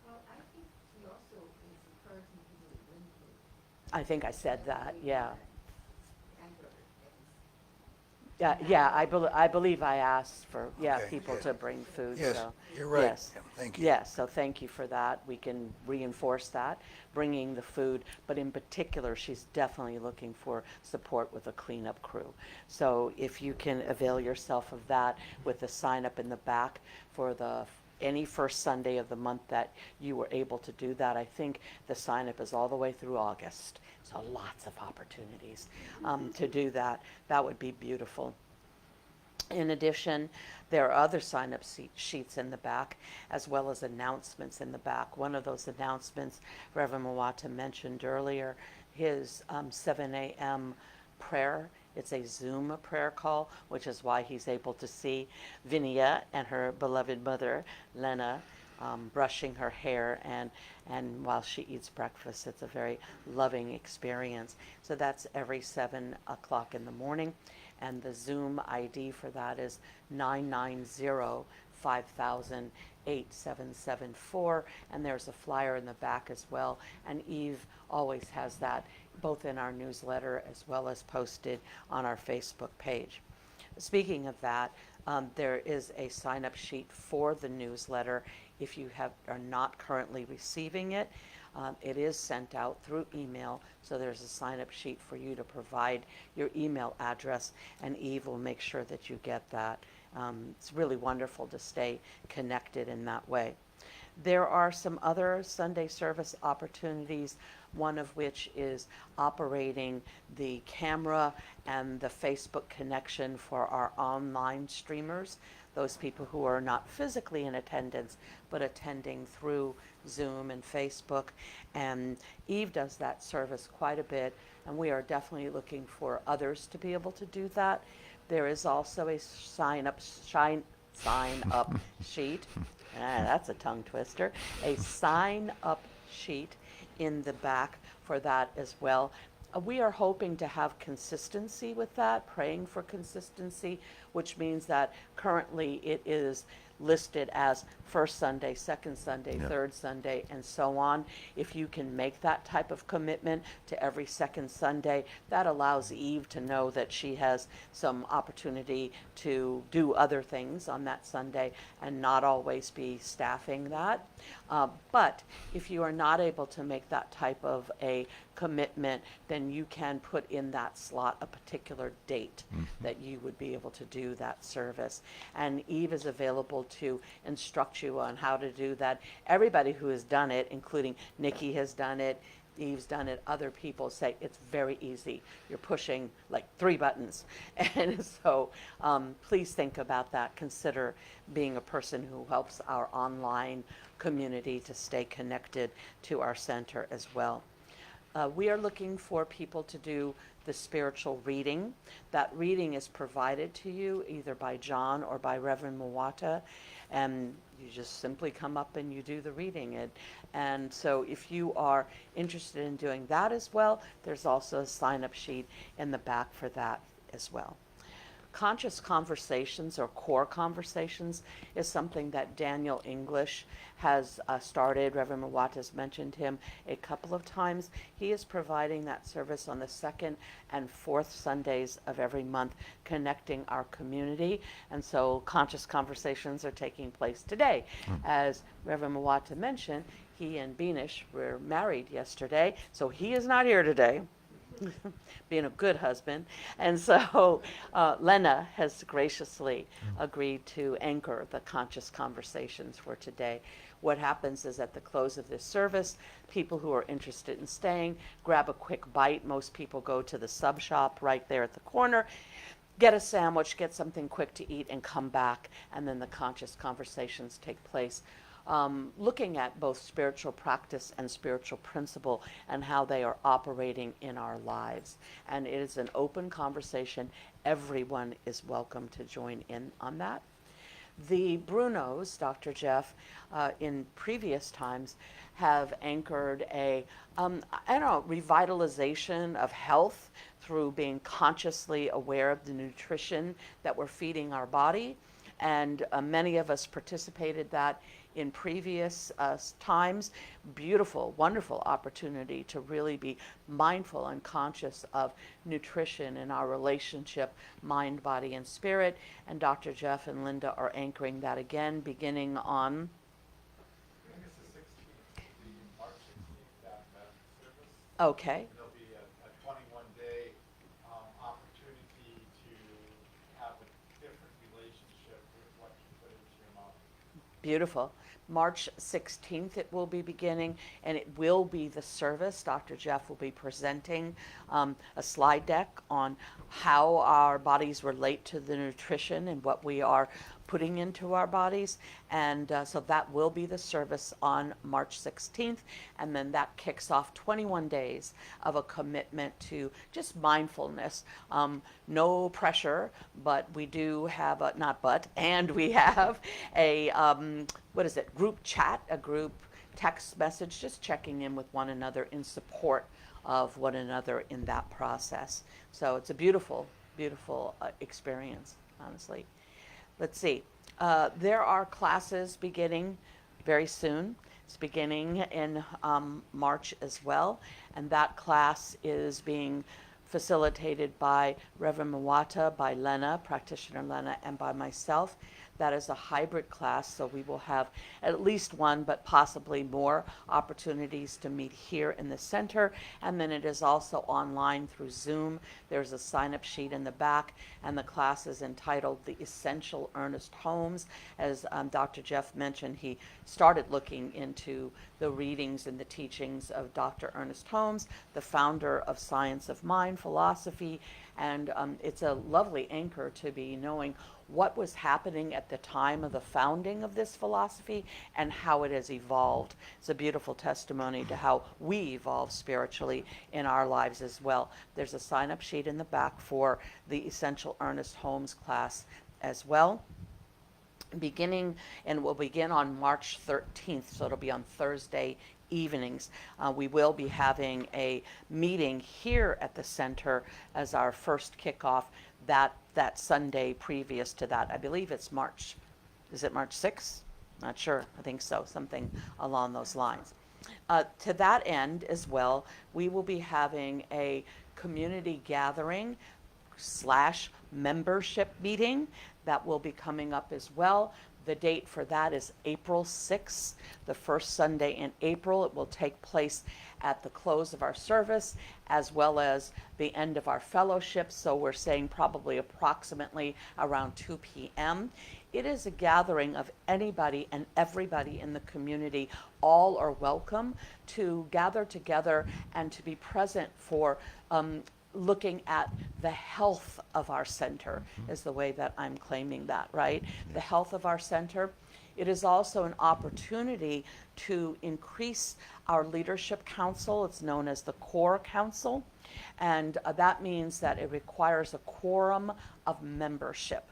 Well, I think she also is encouraging people to bring food. I think I said that, yeah. And Yeah, I believe I asked for, Okay, people yeah. to bring food, Yes, so. you're right. Yes. Yeah, thank you. Yes, so thank you for that. We can reinforce that, bringing the food, but in particular, she's definitely looking for support with a cleanup crew. So if you can avail yourself of that with the sign up in the back for any first Sunday of the month that you were able to do that. I think the sign up is all the way through August. So lots of opportunities to do that. That would be beautiful. In addition, there are other sign-up sheets in the back, as well as announcements in the back. One of those announcements Reverend Muwata mentioned earlier, his 7 a.m. prayer. It's a Zoom prayer call, which is why he's able to see Vinia and her beloved mother, Lena, brushing her hair, and while she eats breakfast. It's a very loving experience. So that's every 7 o'clock in the morning, and the Zoom ID for that is 990-5000-8774, and there's a flyer in the back as well, and Eve always has that both in our newsletter as well as posted on our Facebook page. Speaking of that, there is a sign-up sheet for the newsletter. If you are not currently receiving it, it is sent out through email, so there's a sign-up sheet for you to provide your email address, and Eve will make sure that you get that. It's really wonderful to stay connected in that way. There are some other Sunday service opportunities, one of which is operating the camera and the Facebook connection for our online streamers, those people who are not physically in attendance, but attending through Zoom and Facebook. And Eve does that service quite a bit, and we are definitely looking for others to be able to do that. There is also a sign-up sheet. That's a tongue twister. A sign-up sheet in the back for that as well. We are hoping to have consistency with that, praying for consistency, which means that currently it is listed as first Sunday, second Sunday, Yeah. third Sunday, and so on. If you can make that type of commitment to every second Sunday, that allows Eve to know that she has some opportunity to do other things on that Sunday and not always be staffing that. But if you are not able to make that type of a commitment, then you can put in that slot a particular date that you would be able to do that service. And Eve is available to instruct you on how to do that. Everybody who has done it, including Nikki has done it, Eve's done it, other people say it's very easy. You're pushing like 3 buttons. And so please think about that. Consider being a person who helps our online community to stay connected to our center as well. We are looking for people to do the spiritual reading. That reading is provided to you either by John or by Reverend Mwata, and you just simply come up and you do the reading. And so if you are interested in doing that as well, there's also a sign-up sheet in the back for that as well. Conscious conversations or core conversations is something that Daniel English has started. Reverend Mwata has mentioned him a couple of times. He is providing that service on the second and fourth Sundays of every month, connecting our community. And so conscious conversations are taking place today. As Reverend Mwata mentioned, he and Beanish were married yesterday, so he is not here today. Being a good husband. And so Lena has graciously agreed to anchor the conscious conversations for today. What happens is at the close of this service, people who are interested in staying grab a quick bite. Most people go to the sub shop right there at the corner, get a sandwich, get something quick to eat, and come back, and then the conscious conversations take place. Looking at both spiritual practice and spiritual principle and how they are operating in our lives. And it is an open conversation. Everyone is welcome to join in on that. The Brunos, Dr. Jeff, in previous times have anchored a, revitalization of health through being consciously aware of the nutrition that we're feeding our body. And many of us participated that in previous times. Beautiful, wonderful opportunity to really be mindful and conscious of nutrition in our relationship, mind, body, and spirit. And Dr. Jeff and Linda are anchoring that again, beginning on I think it's the 16th, the March 16th, that service. okay. There'll be a 21-day opportunity to have a different relationship with what you put into your mouth. Beautiful. March 16th it will be beginning, and it will be the service. Dr. Jeff will be presenting a slide deck on how our bodies relate to the nutrition and what we are putting into our bodies. And so that will be the service on March 16th. And then that kicks off 21 days of a commitment to just mindfulness. No pressure, but we do have we have a, group chat, a group text message, just checking in with one another in support of one another in that process. So it's a beautiful, beautiful experience, honestly. Let's see. There are classes beginning very soon. It's beginning in March as well, and that class is being facilitated by Reverend Mwata, by Lena, practitioner Lena, and by myself. That is a hybrid class, so we will have at least one, but possibly more opportunities to meet here in the center. And then it is also online through Zoom. There's a sign-up sheet in the back, and the class is entitled The Essential Ernest Holmes. As Dr. Jeff mentioned, he started looking into the readings and the teachings of Dr. Ernest Holmes, the founder of Science of Mind philosophy, and it's a lovely anchor to be knowing what was happening at the time of the founding of this philosophy and how it has evolved. It's a beautiful testimony to how we evolve spiritually in our lives as well. There's a sign-up sheet in the back for the Essential Ernest Holmes class as well. We'll begin on March 13th, so it'll be on Thursday evenings. We will be having a meeting here at the center as our first kickoff that Sunday previous to that. I believe it's March Is it March 6th? Not sure. I think so, something along those lines. To that end as well, we will be having a community gathering / membership meeting that will be coming up as well. The date for that is April 6th, the first Sunday in April. It will take place at the close of our service as well as the end of our fellowship. So we're saying probably approximately around 2 p.m. It is a gathering of anybody and everybody in the community. All are welcome to gather together and to be present for looking at the health of our center, is the way that I'm claiming that, right? The health of our center. It is also an opportunity to increase our leadership council. It's known as the core council, and that means that it requires a quorum of membership.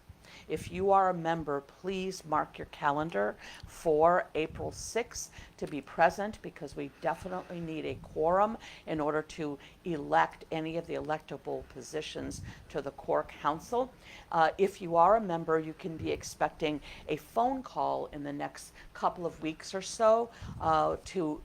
If you are a member, please mark your calendar for April 6th to be present, because we definitely need a quorum in order to elect any of the electable positions to the core council. If you are a member, you can be expecting a phone call in the next couple of weeks or so to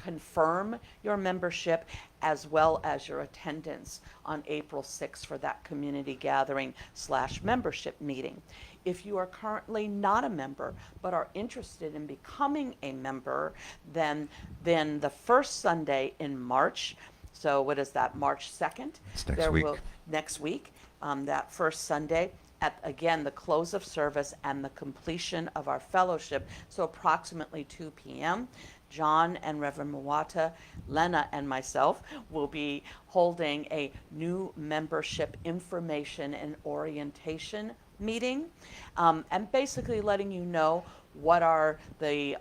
confirm your membership as well as your attendance on April 6th for that community gathering / membership meeting. If you are currently not a member but are interested in becoming a member, then the first Sunday in March, so what is that, March 2nd? It's next week. Next week, that first Sunday, at, again, the close of service and the completion of our fellowship, so approximately 2 p.m., John and Reverend Mwata, Lena, and myself will be holding a new membership information and orientation meeting, and basically letting you know what are the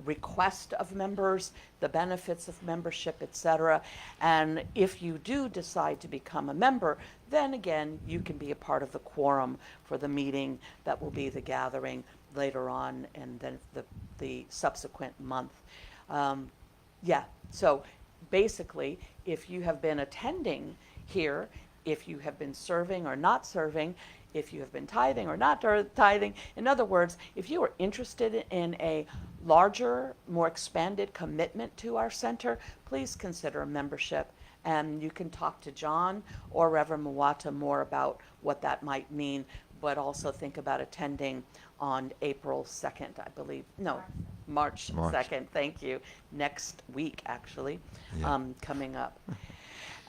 request of members, the benefits of membership, etc. And if you do decide to become a member, then again, you can be a part of the quorum for the meeting that will be the gathering later on and then the subsequent month. Yeah, so basically, if you have been attending here, if you have been serving or not serving, if you have been tithing or not tithing, in other words, if you are interested in a larger, more expanded commitment to our center, please consider a membership. And you can talk to John or Reverend Mwata more about what that might mean, but also think about attending on April 2nd, I believe. No, March 2nd, thank you. Next week, actually, coming up.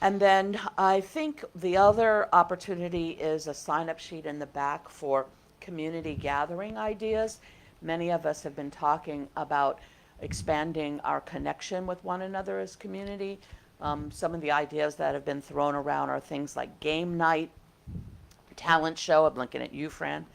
And then I think the other opportunity is a sign-up sheet in the back for community gathering ideas. Many of us have been talking about expanding our connection with one another as community. Some of the ideas that have been thrown around are things like game night, talent show, I'm looking at you, Fran,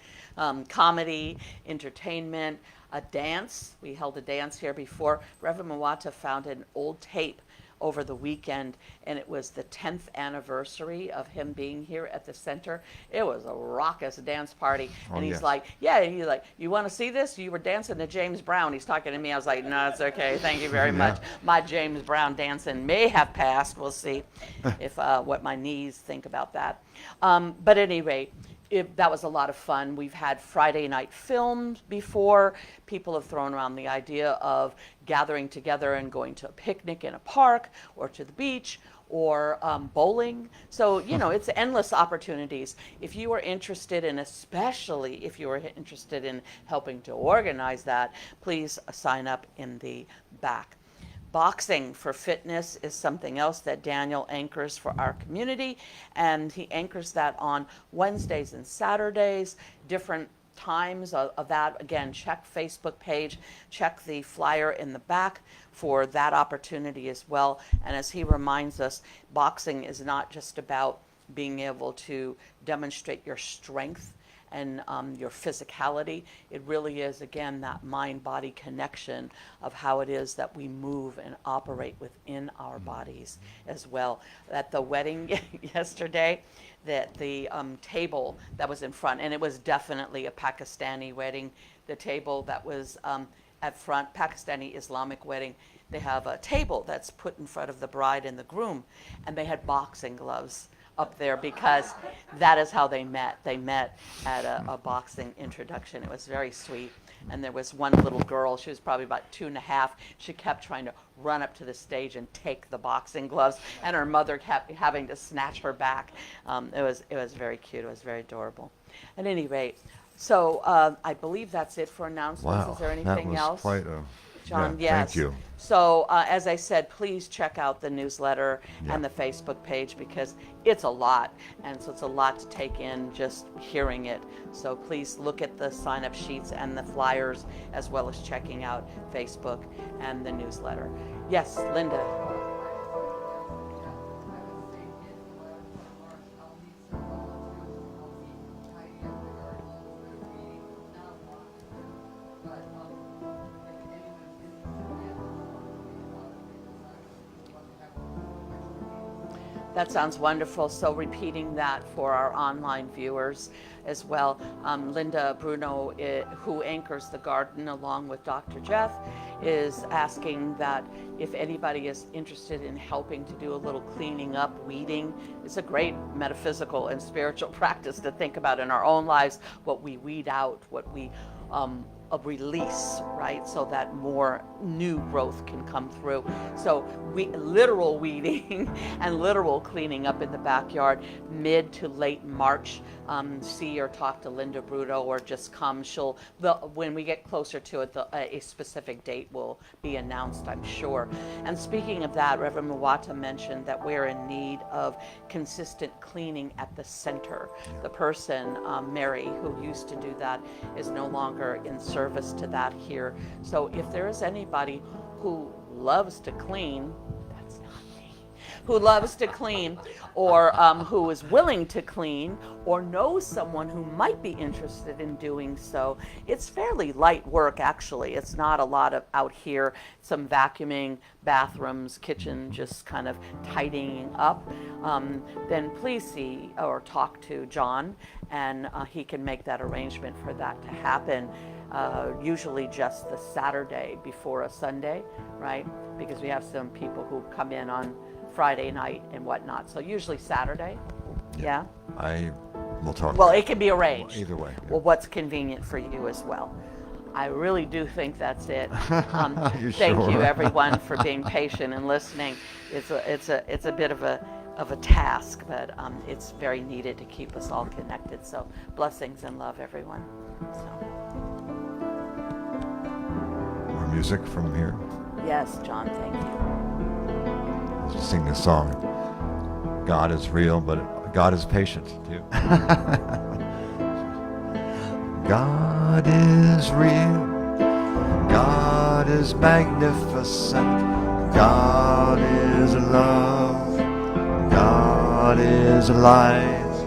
comedy, entertainment, a dance. We held a dance here before. Reverend Mwata found an old tape over the weekend, and it was the 10th anniversary of him being here at the center. It was a raucous dance party. And he's like, yeah, he's like, you want to see this? You were dancing to James Brown. He's talking to me. I was like, no, it's okay. Thank you very much. My James Brown dancing may have passed. We'll see if what my knees think about that. But at any rate, that was a lot of fun. We've had Friday night films before. People have thrown around the idea of gathering together and going to a picnic in a park or to the beach or bowling. So, you know, it's endless opportunities. If you are interested in, especially if you are interested in helping to organize that, please sign up in the back. Boxing for Fitness is something else that Daniel anchors for our community, and he anchors that on Wednesdays and Saturdays, different times of that. Again, check Facebook page, check the flyer in the back for that opportunity as well. And as he reminds us, boxing is not just about being able to demonstrate your strength and your physicality. It really is, again, that mind-body connection of how it is that we move and operate within our bodies as well. At the wedding yesterday, that the table that was in front, and it was definitely a Pakistani wedding, the table that was at front, Pakistani Islamic wedding, they have a table that's put in front of the bride and the groom, and they had boxing gloves up there because that is how they met. They met at a boxing introduction. It was very sweet. And there was one little girl, she was probably about 2.5. She kept trying to run up to the stage and take the boxing gloves, and her mother kept having to snatch her back. It was very cute. It was very adorable. At any rate, so I believe that's it for announcements. Wow, Is there that anything was else? quite a... John, yeah, yes. thank you. So as I said, please check out the newsletter and the Facebook page because it's a lot. And so it's a lot to take in just hearing it. So please look at the sign-up sheets and the flyers as well as checking out Facebook and the newsletter. Yes, Linda. That sounds wonderful. So repeating that for our online viewers as well. Linda Bruno, who anchors the garden along with Dr. Jeff, is asking that if anybody is interested in helping to do a little cleaning up, weeding. It's a great metaphysical and spiritual practice to think about in our own lives, what we weed out, what we a release, right? So that more new growth can come through. So literal weeding and literal cleaning up in the backyard, mid to late March. See or talk to Linda Bruto or just come. When we get closer to it, a specific date will be announced, I'm sure. And speaking of that, Reverend Muwata mentioned that we're in need of consistent cleaning at the center. The person, Mary, who used to do that, is no longer in service to that here. So if there is anybody who loves to clean, that's not me, who loves to clean, or who is willing to clean, or knows someone who might be interested in doing so, it's fairly light work, actually. It's not a lot of out here, some vacuuming, bathrooms, kitchen, just kind of tidying up. Then please see or talk to John, and he can make that arrangement for that to happen. Usually just the Saturday before a Sunday, right? Because we have some people who come in on Friday night and whatnot. So usually Saturday. Yeah. I will talk. Well, it can be arranged. Either way. Yeah. Well, what's convenient for you as well. I really do think that's it. You Thank sure? you, everyone, for being patient and listening. It's a bit of a task, but it's very needed to keep us all connected. So blessings and love, everyone. So. More music from here. Yes, John, thank you. Just sing this song. God is real, but God is patient too. God is real. God is magnificent. God is love. God is light.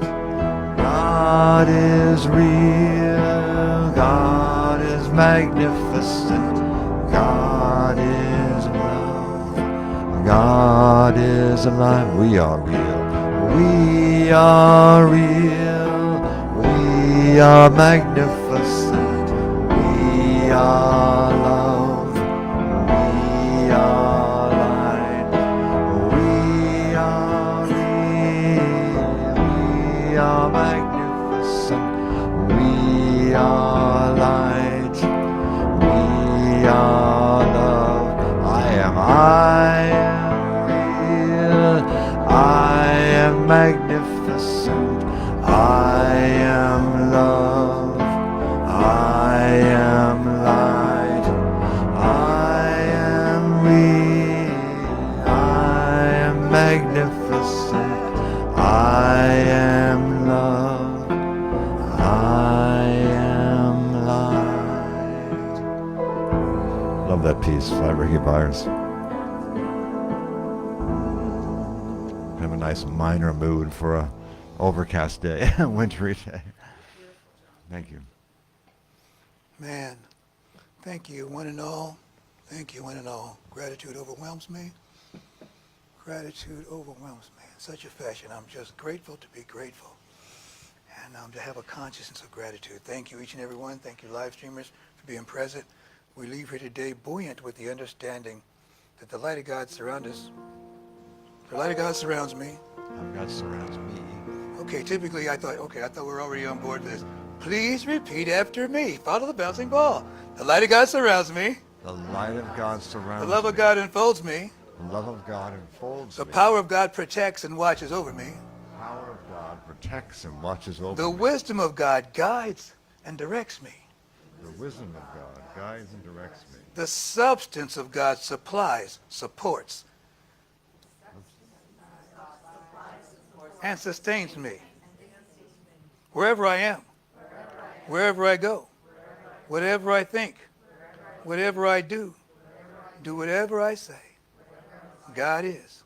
God is real. God is magnificent. God is love. God is alive. We are real. We are real. We are magnificent. We are love. We are light. We are real. We are magnificent. We are light. We are love. I am real. I am magnificent. I am love. I am light. I am real. I am magnificent. I am love. I am light. Love that piece by Ricky Byers. Have a nice minor mood for a overcast day, wintry day. Thank you. Man, thank you, one and all. Thank you, one and all. Gratitude overwhelms me. Gratitude overwhelms me in such a fashion. I'm just grateful to be grateful and to have a consciousness of gratitude. Thank you, each and every one. Thank you, live streamers, for being present. We leave here today buoyant with the understanding that the light of God surrounds us. The light of God surrounds me. God surrounds me. Okay, typically I thought we were already on board for this. Please repeat after me. Follow the bouncing ball. The light of God surrounds me. The light of God The surrounds love of me. God enfolds me. The love of God enfolds The me. power of God protects and watches over me. The power of God protects and watches over The me. wisdom of God guides and directs me. The wisdom of God guides and directs me. The substance of God supplies, supports, and sustains me. Wherever I am, wherever I go, whatever I think, whatever I do whatever I say. God is,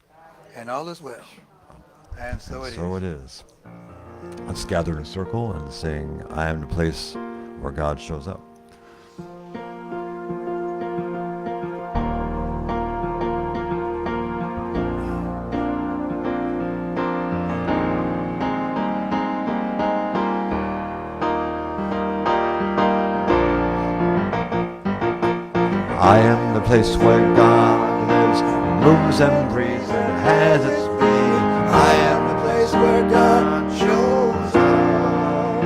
and all is well. And so it is. So it is. Let's gather in a circle and sing, I am the place where God shows up. I am the place where God lives, moves and breathes and has its being. I am the place where God shows up.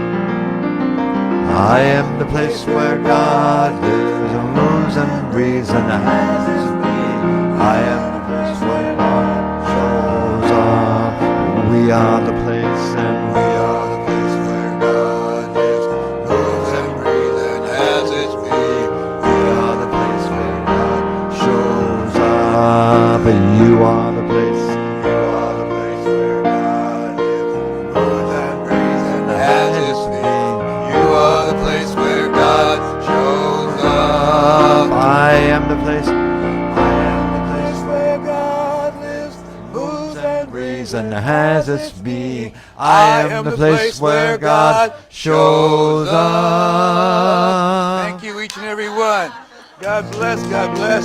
I am the place where God lives, moves and breathes and has its being. I am the place where God shows up. We are the place and we are the place where God lives, moves and breathes and has its being. We are the place where God shows up. And you are the place. You are the place where God lives, moves and breathes and has its being. You are the place where God shows up. I am the place. I am the place where God lives, moves and breathes and has its being. I am the place where God shows up. Thank you, each and every one. God bless, God bless.